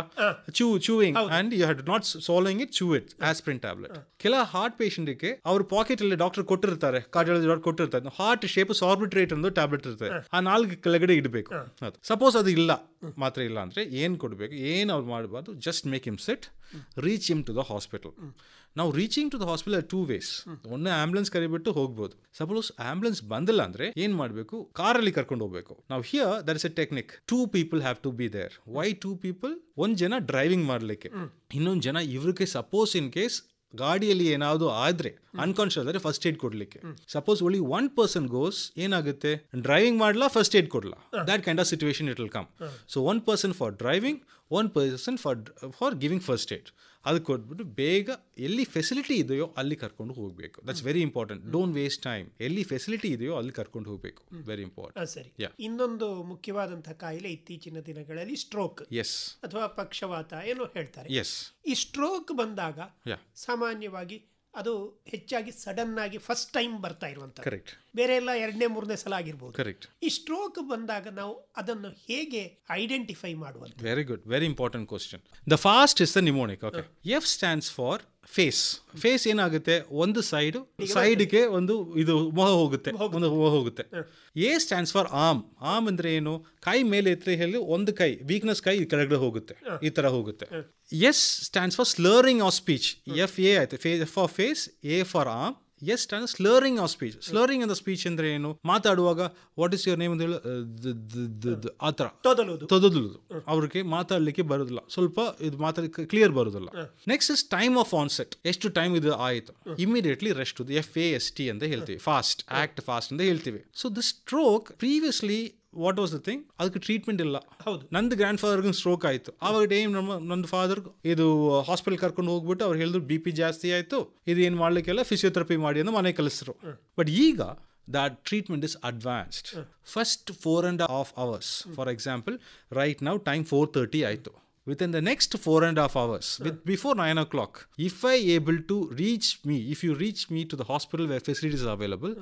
chewing and you have not swallowing it, chew it aspirin tablet. ಕೆಲ ಹಾರ್ಟ್ ಪೇಷಂಟ್ಗೆ ಅವ್ರ ಪಾಕೆಟ್ ಅಲ್ಲಿ ಡಾಕ್ಟರ್ ಕೊಟ್ಟಿರ್ತಾರೆ, ಕಾರ್ಡಿಯಾಲಜಿ ಡಾಕ್ಟರ್ ಕೊಟ್ಟಿರ್ತಾರೆ, ಹಾರ್ಟ್ ಶೇಪ್ ಸಾರ್ಬಿಟ್ರೇಟ್ ಅಂತ ಟ್ಯಾಬ್ಲೆಟ್ ಇರ್ತದೆ, ಆ 4 ಕೆಳಗಡೆ ಇಡಬೇಕು. ಸಪೋಸ್ ಅದು ಇಲ್ಲ, ಮಾತ್ರ ಇಲ್ಲ ಅಂದ್ರೆ ಏನ್ ಕೊಡಬೇಕು, ಏನು ಅವ್ರು ಮಾಡಬಾರ್ದು, just make him sit, reach him to the hospital. ನಾವು reaching to the hospital 2 ways. ಒಂದು ಆಂಬುಲೆನ್ಸ್ ಕರಿಬಿಟ್ಟು ಹೋಗ್ಬೋದು. ಸಪೋಸ್ ಆಂಬುಲೆನ್ಸ್ ಬಂದಿಲ್ಲ ಅಂದ್ರೆ ಏನ್ ಮಾಡಬೇಕು, ಕಾರಲ್ಲಿ ಕರ್ಕೊಂಡು ಹೋಗ್ಬೇಕು. ನಾವು here there is a technique, 2 people have to be there. Why 2 people? ಒಂದ್ ಜನ ಡ್ರೈವಿಂಗ್ ಮಾಡ್ಲಿಕ್ಕೆ, ಇನ್ನೊಂದು ಜನ ಇವ್ರಿಗೆ ಸಪೋಸ್ ಇನ್ ಕೇಸ್ ಗಾಡಿಯಲ್ಲಿ ಏನಾದ್ರು ಆದ್ರೆ ಅನ್ಕಾನ್ಶಿಯಸ್ ಆದ್ರೆ ಫಸ್ಟ್ ಏಡ್ ಕೊಡ್ಲಿಕ್ಕೆ. ಸಪೋಸ್ ಓನ್ಲಿ 1 person ಗೋಸ್, ಏನಾಗುತ್ತೆ, ಡ್ರೈವಿಂಗ್ ಮಾಡ್ಲಾ ಫಸ್ಟ್ ಏಡ್ ಕೊಡ್ಲಾ, that kind of situation it will come. So 1 person for driving, 1 person for giving first aid. ಅದು ಕೊಟ್ಬಿಟ್ಟು ಬೇಗ ಎಲ್ಲಿ ಫೆಸಿಲಿಟಿ ಇದೆಯೋ ಅಲ್ಲಿ ಕರ್ಕೊಂಡು ಹೋಗ್ಬೇಕು. That's very important. Don't waste time. ಎಲ್ಲಿ ಫೆಸಿಲಿಟಿ ಇದೆಯೋ ಅಲ್ಲಿ ಕರ್ಕೊಂಡು ಹೋಗ್ಬೇಕು. Very important. ಸರಿ. ಇನ್ನೊಂದು ಮುಖ್ಯವಾದಂತಹ ಕಾಯಿಲೆ ಇತ್ತೀಚಿನ ದಿನಗಳಲ್ಲಿ ಸ್ಟ್ರೋಕ್ ಅಥವಾ ಪಕ್ಷವಾತ ಏನೋ ಹೇಳ್ತಾರೆ. ಈ ಸ್ಟ್ರೋಕ್ ಬಂದಾಗ ಸಾಮಾನ್ಯವಾಗಿ ಅದು ಹೆಚ್ಚಾಗಿ ಸಡನ್ ಆಗಿ ಫಸ್ಟ್ ಟೈಮ್ ಬರ್ತಾ ಇರುವಂತ, ಬೇರೆ ಎಲ್ಲ 2ನೇ 3ನೇ ಸಲ ಆಗಿರ್ಬೋದು. ಈ ಸ್ಟ್ರೋಕ್ ಬಂದಾಗ ನಾವು ಅದನ್ನು ಹೇಗೆ ಐಡೆಂಟಿಫೈ ಮಾಡುವಂತ? Very good, very important question. The FAST is the mnemonic. Okay, F stands for face. Face ಏನಾಗುತ್ತೆ, ಒಂದು ಸೈಡ್ಗೆ ಒಂದು ಇದು ಮೊಹ ಹೋಗುತ್ತೆ. A stands for arm. Arm ಅಂದ್ರೆ ಏನು, ಕೈ ಮೇಲೆ ಎತ್ತರ ಹೇಳಿ ಒಂದು ಕೈ ವೀಕ್ನೆಸ್, ಕೈ ಕೆಳಗಡೆ ಹೋಗುತ್ತೆ, ಈ ತರ ಹೋಗುತ್ತೆ. S stands for slurring of speech. F A ಆಯ್ತು, for face, A for arm. S stands slurring of speech. Slurring ಅಂತ ಸ್ಪೀಚ್ ಅಂದ್ರೆ ಏನು, ಮಾತಾಡುವಾಗ ವಾಟ್ ಇಸ್ ಯುವರ್ ನೇಮ್ ಅಂತ ಹೇಳಿ ಆ ಥರ ತೊದಲುದು, ಅವ್ರಿಗೆ ಮಾತಾಡ್ಲಿಕ್ಕೆ ಬರೋದಿಲ್ಲ, ಸ್ವಲ್ಪ ಇದು ಮಾತಾಡಲಿಕ್ಕೆ ಕ್ಲಿಯರ್ ಬರೋದಿಲ್ಲ. Next is time of onset. ಎಷ್ಟು ಟೈಮ್ ಇದು ಆಯಿತು, ಇಮಿಡಿಯೇಟ್ಲಿ ರೆಸ್ಟ್. FAST ಅಂತ ಹೇಳ್ತೀವಿ, ಫಾಸ್ಟ್, ಆಕ್ಟ್ ಫಾಸ್ಟ್ ಅಂತ ಹೇಳ್ತೀವಿ. So the stroke previously what was the thing, ಅದಕ್ಕೆ ಟ್ರೀಟ್ಮೆಂಟ್ ಇಲ್ಲ. ನಂದು ಗ್ರ್ಯಾಂಡ್ ಫಾದರ್ಗೆ ಸ್ಟ್ರೋಕ್ ಆಯ್ತು, ಆವಾಗ ಟೈಮ್ ನಂದು ಫಾದರ್ ಇದು ಹಾಸ್ಪಿಟಲ್ ಕರ್ಕೊಂಡು ಹೋಗ್ಬಿಟ್ಟು ಅವ್ರು ಹೇಳಿದ್ರು BP ಜಾಸ್ತಿ ಆಯ್ತು, ಇದು ಏನು ಮಾಡ್ಲಿಕ್ಕೆಲ್ಲ ಫಿಸಿಯೋಥೆರಪಿ ಮಾಡಿ ಅಂತ ಮನೆ ಕಲಿಸ್ರು. ಬಟ್ ಈಗ that treatment is advanced. First 4.5 hours, for example, right now time 4:30 ಆಯ್ತು. Within the next 4.5 hours, before 9 o'clock, if you reach me to the hospital where facilities are available,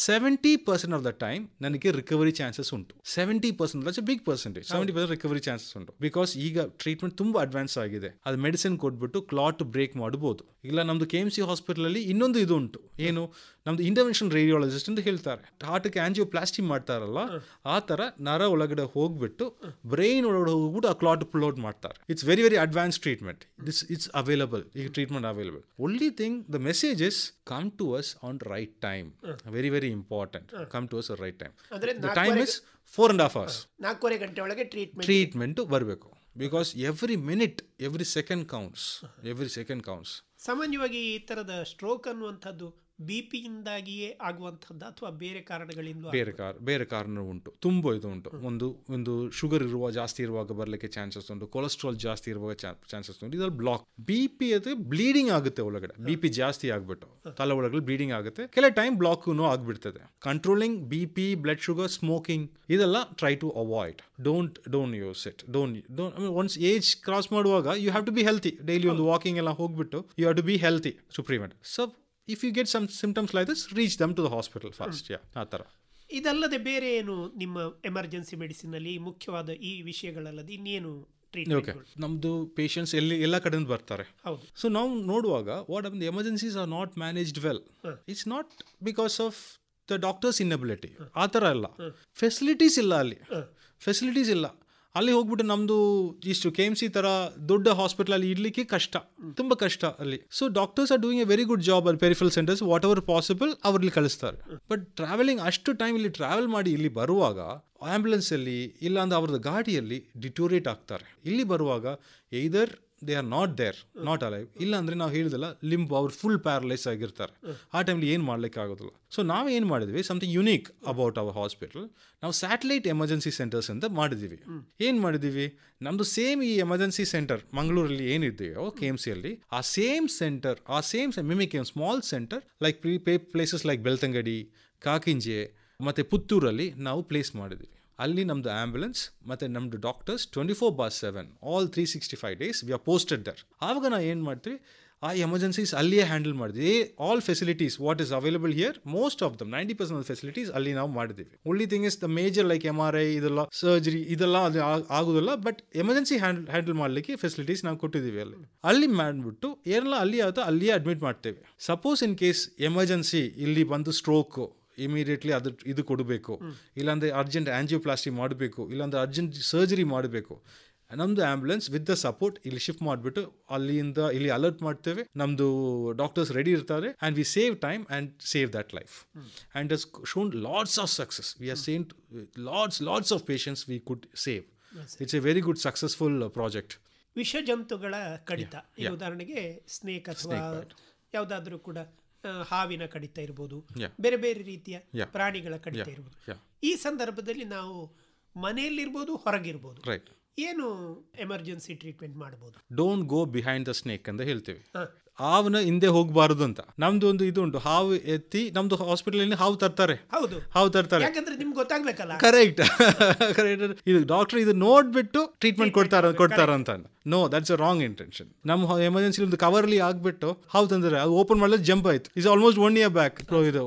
70% of the time ನನಗೆ ರಿಕವರಿ ಚಾನ್ಸಸ್ ಉಂಟು. 70%, that's a big percentage. 70% recovery chances ಉಂಟು. ಬಿಕಾಸ್ ಈಗ ಟ್ರೀಟ್ಮೆಂಟ್ ತುಂಬಾ ಅಡ್ವಾನ್ಸ್ ಆಗಿದೆ. ಅದು ಮೆಡಿಸಿನ್ ಕೊಟ್ಬಿಟ್ಟು ಕ್ಲಾಟ್ ಬ್ರೇಕ್ ಮಾಡಬಹುದು. ಇಲ್ಲ ನಮ್ದು KMC ಹಾಸ್ಪಿಟಲ್ ಅಲ್ಲಿ ಇನ್ನೊಂದು ಇದು ಉಂಟು, ಏನು, ನಮ್ದು ಇಂಟರ್ವೆನ್ಷನ್ ರೇಡಿಯಾಲಜಿಸ್ಟ್ ಅಂತ ಹೇಳ್ತಾರೆ. ಹಾರ್ಟ್ಗೆ ಆಂಜಿಯೋಪ್ಲಾಸ್ಟಿ ಮಾಡ್ತಾರಲ್ಲ, ಆ ತರ ನರ ಒಳಗಡೆ ಹೋಗ್ಬಿಟ್ಟು ಬ್ರೈನ್ ಒಳಗಡೆ ಹೋಗ್ಬಿಟ್ಟು ಆ ಕ್ಲಾಟ್ ಪುಲ್ ಔಟ್ ಮಾಡ್ತಾರೆ. It's very, very advanced treatment. It's available. Treatment available. Only thing, the message is come to us on right time. Very, very important. Come to us at right time. The time is 4.5 hours. 4 ಗಂಟೆ ಒಳಗೆ ಟ್ರೀಟ್ಮೆಂಟ್ ಬರಬೇಕು. Because every minute, every second counts. Every second counts. ಸಾಮಾನ್ಯವಾಗಿ ಈ ತರದ ಸ್ಟ್ರೋಕ್ ಅನ್ನುವಂಥದ್ದು BP ಇಂದಾಗಿಯೇ ಆಗುವಂಥದ್ದು ಅಥವಾ ಬೇರೆ ಕಾರಣಗಳಿಂದ? ಬೇರೆ ಕಾರಣ ಉಂಟು, ತುಂಬ ಇದು ಉಂಟು. ಒಂದು ಶುಗರ್ ಜಾಸ್ತಿ ಇರುವಾಗ ಬರಲಿಕ್ಕೆ ಚಾನ್ಸಸ್ ಉಂಟು, ಕೊಲೆಸ್ಟ್ರಾಲ್ ಜಾಸ್ತಿ ಇರುವಾಗ ಚಾನ್ಸಸ್ ಉಂಟು. ಇದ್ರಲ್ಲಿ ಬ್ಲಾಕ್. BP ಅದು ಬ್ಲೀಡಿಂಗ್ ಆಗುತ್ತೆ ಒಳಗಡೆ. BP ಜಾಸ್ತಿ ಆಗ್ಬಿಟ್ಟು ತಲೆ ಒಳಗಡೆ ಬ್ಲೀಡಿಂಗ್ ಆಗುತ್ತೆ. ಕೆಲ ಟೈಮ್ ಬ್ಲಾಕ್ನು ಆಗ್ಬಿಡ್ತದೆ. Controlling BP, blood sugar, smoking ಇದೆಲ್ಲ try to avoid. Don't use it. Once age cross ಮಾಡುವಾಗ you have to be healthy. Daily ಒಂದು ವಾಕಿಂಗ್ ಎಲ್ಲ ಹೋಗ್ಬಿಟ್ಟು you have to be healthy to prevent. So if you get some symptoms like this, reach them to the hospital first. ಆ ಥರ. ಇದಲ್ಲದೆ ಬೇರೆ ಏನು ನಿಮ್ಮ ಎಮರ್ಜೆನ್ಸಿ ಮೆಡಿಸಿನ್ ಅಲ್ಲಿ ಮುಖ್ಯವಾದ ಈ ವಿಷಯಗಳಲ್ಲದೆ ಇನ್ನೇನು ಟ್ರೀಟ್ಮೆಂಟ್? ನಮ್ದು ಪೇಷಂಟ್ಸ್ ಎಲ್ಲ ಕಡೆಯಿಂದ ಬರ್ತಾರೆ. ಸೊ ನಾವು ನೋಡುವಾಗ what the emergencies are not managed well. It's not because of the doctors inability, ಆ ಥರ ಅಲ್ಲ. ಫೆಸಿಲಿಟೀಸ್ ಇಲ್ಲ ಅಲ್ಲಿ, ಫೆಸಿಲಿಟೀಸ್ ಇಲ್ಲ. ಅಲ್ಲಿ ಹೋಗ್ಬಿಟ್ಟು ನಮ್ದು ಇಷ್ಟು KMC ತರ ದೊಡ್ಡ ಹಾಸ್ಪಿಟಲ್ ಅಲ್ಲಿ ಇಡ್ಲಿಕ್ಕೆ ಕಷ್ಟ, ತುಂಬಾ ಕಷ್ಟ ಅಲ್ಲಿ. So doctors are doing a very good job ಅಲ್ಲಿ peripheral centres, whatever possible ಅವ್ರಲ್ಲಿ ಕಳಿಸ್ತಾರೆ. ಬಟ್ ಟ್ರಾವೆಲಿಂಗ್ ಅಷ್ಟು ಟೈಮ್ ಇಲ್ಲಿ ಟ್ರಾವೆಲ್ ಮಾಡಿ ಇಲ್ಲಿ ಬರುವಾಗ ಆಂಬ್ಯುಲೆನ್ಸ್ ಅಲ್ಲಿ ಇಲ್ಲ ಅಂದ್ರೆ ಅವ್ರದ್ದು ಗಾಡಿಯಲ್ಲಿ ಡಿಟೋರೇಟ್ ಆಗ್ತಾರೆ. ಇಲ್ಲಿ ಬರುವಾಗ either they are not there, not alive, ಇಲ್ಲ ಅಂದ್ರೆ ನಾವು ಹೇಳಿದಲ್ಲ ಲಿಂಬ್ ಅವ್ರು ಫುಲ್ ಪ್ಯಾರಲೈಸ್ ಆಗಿರ್ತಾರೆ. ಆ ಟೈಮ್ಲಿ ಏನು ಮಾಡ್ಲಿಕ್ಕೆ ಆಗೋದಿಲ್ಲ. ಸೊ ನಾವು ಏನು ಮಾಡಿದ್ವಿ, something unique about our hospital, ನಾವು ಸ್ಯಾಟಲೈಟ್ ಎಮರ್ಜೆನ್ಸಿ ಸೆಂಟರ್ಸ್ ಅಂತ ಮಾಡಿದ್ದೀವಿ. ಏನು ಮಾಡಿದ್ದೀವಿ, ನಮ್ದು ಸೇಮ್ ಈ ಎಮರ್ಜೆನ್ಸಿ ಸೆಂಟರ್ ಮಂಗಳೂರಲ್ಲಿ ಏನಿದೆಯೋ KMC ಅಲ್ಲಿ, ಆ same centre, mimic small centre like places like Belthangady, Kakkinje ಮತ್ತೆ ಪುತ್ತೂರಲ್ಲಿ ನಾವು ಪ್ಲೇಸ್ ಮಾಡಿದ್ವಿ. ಅಲ್ಲಿ ನಮ್ಮದು ಆ್ಯಂಬುಲೆನ್ಸ್ ಮತ್ತು ನಮ್ಮದು doctors 24/7 all 365 days we are posted there. ಆವಾಗ ನಾವು ಏನು ಮಾಡ್ತೀವಿ, ಆ ಎಮರ್ಜೆನ್ಸೀಸ್ ಅಲ್ಲಿಯೇ ಹ್ಯಾಂಡಲ್ ಮಾಡಿದ್ವಿ. All facilities what is available here, most of them 90% of facilities ಅಲ್ಲಿ ನಾವು ಮಾಡಿದ್ದೀವಿ. Only thing is the major like MRI ಇದೆಲ್ಲ ಸರ್ಜರಿ ಇದೆಲ್ಲ ಅದು ಆಗೋದಿಲ್ಲ, ಬಟ್ ಎಮರ್ಜೆನ್ಸಿ ಹ್ಯಾಂಡಲ್ ಮಾಡಲಿಕ್ಕೆ ಫೆಸಿಲಿಟೀಸ್ ನಾವು ಕೊಟ್ಟಿದ್ದೀವಿ. ಅಲ್ಲಿ ಮಾಡಿಬಿಟ್ಟು ಏನೆಲ್ಲ ಅಲ್ಲಿ ಆಗುತ್ತೋ ಅಲ್ಲಿಯೇ ಅಡ್ಮಿಟ್ ಮಾಡ್ತೇವೆ. ಸಪೋಸ್ ಇನ್ ಕೇಸ್ ಎಮರ್ಜೆನ್ಸಿ ಇಲ್ಲಿ ಬಂದು ಸ್ಟ್ರೋಕು ಇಮಿಡಿಯೇಟ್ಲಿ ಇದು ಕೊಡಬೇಕು, ಇಲ್ಲಾಂದರೆ ಅರ್ಜೆಂಟ್ ಆಂಜಿಯೋಪ್ಲಾಸ್ಟಿ ಮಾಡಬೇಕು, ಇಲ್ಲಾಂದರೆ ಅರ್ಜೆಂಟ್ ಸರ್ಜರಿ ಮಾಡಬೇಕು, ನಮ್ಮದು ಆ್ಯಂಬುಲೆನ್ಸ್ ವಿತ್ ದ ಸಪೋರ್ಟ್ ಇಲ್ಲಿ ಶಿಫ್ಟ್ ಮಾಡಿಬಿಟ್ಟು ಅಲ್ಲಿಂದ ಇಲ್ಲಿ ಅಲರ್ಟ್ ಮಾಡ್ತೇವೆ. ನಮ್ಮದು ಡಾಕ್ಟರ್ಸ್ ರೆಡಿ ಇರ್ತಾರೆ and we save time and save that life and has shown lots of success. We are seen lots of patients we could save. It's a very good successful project. ವಿಷ ಜಂತುಗಳ ಕಡಿತ, ಈ ಉದಾಹರಣೆಗೆ ಸ್ನೇಕ್ ಅಥವಾ ಯಾವುದಾದ್ರೂ ಕೂಡ ಹಾವಿನ ಕಡಿತ ಇರ್ಬೋದು, ಬೇರೆ ಬೇರೆ ರೀತಿಯ ಪ್ರಾಣಿಗಳ ಕಡಿತ ಇರ್ಬೋದು. ಈ ಸಂದರ್ಭದಲ್ಲಿ ನಾವು ಮನೆಯಲ್ಲಿರ್ಬೋದು, ಹೊರಗಿರ್ಬೋದು, ಏನು ಎಮರ್ಜೆನ್ಸಿ ಟ್ರೀಟ್ಮೆಂಟ್ ಮಾಡಬಹುದು? Don't go behind the snake ಅಂತ ಹೇಳ್ತೇವೆ. ಹಾವನ್ನ ಹಿಂದೆ ಹೋಗಬಾರದು ಅಂತ. ನಮ್ದು ಒಂದು ಇದು ಉಂಟು, ಹಾವು ಎತ್ತಿ ನಮ್ದು ಹಾಸ್ಪಿಟಲ್ ಹಾವು ತರ್ತಾರೆ. ಹೌದು, ಹಾವು ತರ್ತಾರೆ. ಯಾಕಂದ್ರೆ ನಿಮ್ಗೆ ಗೊತ್ತಾಗ್ಬೇಕಲ್ಲ. ಕರೆಕ್ಟ್. ಇದು ಡಾಕ್ಟರ್ ಇದು ನೋಡ್ಬಿಟ್ಟು ಟ್ರೀಟ್ಮೆಂಟ್ ಕೊಡ್ತಾರಂತ. No, that's a wrong intention. ನಮ್ಮ ಎಮರ್ಜೆನ್ಸಿ ಒಂದು ಕವರ್ಲಿ ಆಗ್ಬಿಟ್ಟು ಹಾವು ತಂದ್ರೆ ಅದು ಓಪನ್ ಮಾಡಲು ಜಂಪ್ ಆಯ್ತು. Is almost 1 year back. ಇದು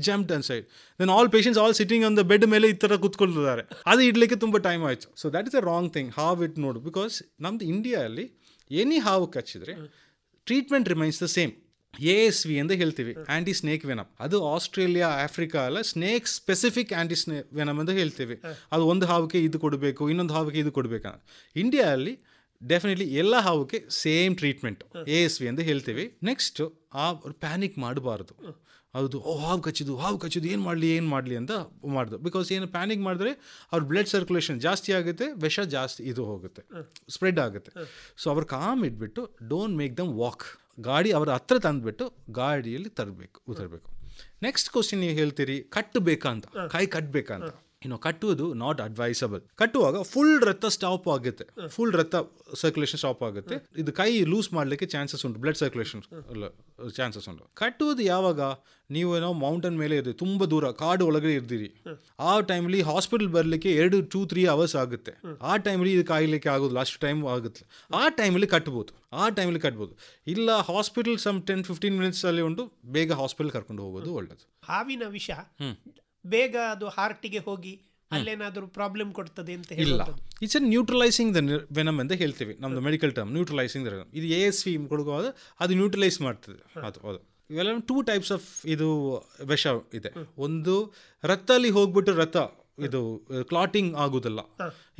jumped on side. Then all patients all sitting on the bed ಮೇಲೆ ಈ ಥರ ಕೂತ್ಕೊಳ್ತಿದ್ದಾರೆ. ಅದು ಇಡ್ಲಿಕ್ಕೆ ತುಂಬ ಟೈಮ್ ಆಯ್ತು. So that is a wrong thing. ಹಾವು ಇಟ್ಟು ನೋಡು, ಬಿಕಾಸ್ ನಮ್ದು ಇಂಡಿಯಾದಲ್ಲಿ ಎನಿ ಹಾವು ಕಚ್ಚಿದ್ರೆ treatment remains the same. ASV ಅಂತ ಹೇಳ್ತೀವಿ, ಆಂಟಿ ಸ್ನೇಕ್ ವೆನಮ್. ಅದು ಆಸ್ಟ್ರೇಲಿಯಾ, ಆಫ್ರಿಕಾ ಎಲ್ಲ ಸ್ನೇಕ್ ಸ್ಪೆಸಿಫಿಕ್ ಆಂಟಿ ವೆನಮ್ ಅಂತ ಹೇಳ್ತೀವಿ. ಅದು ಒಂದು ಹಾವಿಗೆ ಇದು ಕೊಡಬೇಕು, ಇನ್ನೊಂದು ಹಾವಿಗೆ ಇದು ಕೊಡಬೇಕಂತ. ಇಂಡಿಯಾದಲ್ಲಿ ಡೆಫಿನೆಟ್ಲಿ ಎಲ್ಲ ಹಾವಿಗೆ ಸೇಮ್ ಟ್ರೀಟ್ಮೆಂಟ್, ASV ಅಂತ ಹೇಳ್ತೀವಿ. ನೆಕ್ಸ್ಟ್ ಪ್ಯಾನಿಕ್ ಮಾಡಬಾರ್ದು. ಹೌದು, ಹಾವು ಕಚ್ಚಿದ್ದು ಏನು ಮಾಡಲಿ ಅಂತ ಮಾಡ್ದು. ಬಿಕಾಸ್ ಏನು ಪ್ಯಾನಿಕ್ ಮಾಡಿದ್ರೆ ಅವ್ರ ಬ್ಲಡ್ ಸರ್ಕ್ಯುಲೇಷನ್ ಜಾಸ್ತಿ ಆಗುತ್ತೆ, ವಿಷ ಜಾಸ್ತಿ ಇದು ಹೋಗುತ್ತೆ, ಸ್ಪ್ರೆಡ್ ಆಗುತ್ತೆ. ಸೊ ಅವ್ರು ಕಾಮ್ ಇಟ್ಬಿಟ್ಟು ಡೋಂಟ್ ಮೇಕ್ ದಮ್ ವಾಕ್. ಗಾಡಿ ಅವರ ಹತ್ರ ತಂದುಬಿಟ್ಟು ಗಾಡಿಯಲ್ಲಿ ಉತರಬೇಕು. ನೆಕ್ಸ್ಟ್ ಕ್ವಶನ್ ನೀವು ಹೇಳ್ತೀರಿ, ಕಟ್ಟಬೇಕಂತ, ಕೈ ಕಟ್ಟಬೇಕಂತ. ಕಟ್ಟುವುದು ನಾಟ್ ಅಡ್ವೈಸಬಲ್. ಕಟ್ಟುವಾಗ ಫುಲ್ ರಕ್ತ ಸ್ಟಾಪ್ ಆಗುತ್ತೆ, ಫುಲ್ ರಕ್ತ ಸರ್ಕ್ಯುಲೇಷನ್ ಸ್ಟಾಪ್ ಆಗುತ್ತೆ. ಇದು ಕೈ ಲೂಸ್ ಮಾಡಲಿಕ್ಕೆ ಚಾನ್ಸಸ್ ಉಂಟು, ಬ್ಲಡ್ ಸರ್ಕ್ಯುಲೇಷನ್ ಚಾನ್ಸಸ್ ಉಂಟು. ಕಟ್ಟುವುದು ಯಾವಾಗ ನೀವು ಮೌಂಟೇನ್ ಮೇಲೆ ಇರ್ತೀರಿ, ತುಂಬ ದೂರ ಕಾಡು ಒಳಗಡೆ ಇರ್ತೀರಿ, ಆ ಟೈಮಲ್ಲಿ ಹಾಸ್ಪಿಟಲ್ ಬರಲಿಕ್ಕೆ 2-3 hours ಆಗುತ್ತೆ. ಆ ಟೈಮಲ್ಲಿ ಇದು ಕಾಯಲಿಕ್ಕೆ ಆಗೋದಿಲ್ಲ, ಅಷ್ಟು ಟೈಮ್ ಆಗುತ್ತೆ. ಆ ಟೈಮಲ್ಲಿ ಕಟ್ಬೋದು. ಇಲ್ಲ ಹಾಸ್ಪಿಟಲ್ 10-15 minutes ಅಲ್ಲಿ ಉಂಟು, ಬೇಗ ಹಾಸ್ಪಿಟಲ್ ಕರ್ಕೊಂಡು ಹೋಗೋದು ಒಳ್ಳೆಯದು. ಹಾವಿನ ವಿಷ ಬೇಗ ಅದು ಹಾರ್ಟಿಗೆ ಹೋಗಿ ಅಲ್ಲೇನಾದರೂ ಪ್ರಾಬ್ಲಮ್ ಕೊಡ್ತದೆ ಅಂತ ಇಲ್ಲ. It's A neutralising the venom ಅಂತ ಹೇಳ್ತೀವಿ, ನಮ್ದು medical term neutralising the venom. ಇದು ASV ಕೊಡುವಾಗ ಅದು ನ್ಯೂಟ್ರಲೈಸ್ ಮಾಡ್ತದೆ. ಅದು ಇವೆಲ್ಲ 2 types ಆಫ್ ಇದು ವಿಷ ಇದೆ. ಒಂದು ರಕ್ತದಲ್ಲಿ ಹೋಗ್ಬಿಟ್ಟು ರಕ್ತ ಇದು ಕ್ಲಾಟಿಂಗ್ ಆಗುದಿಲ್ಲ,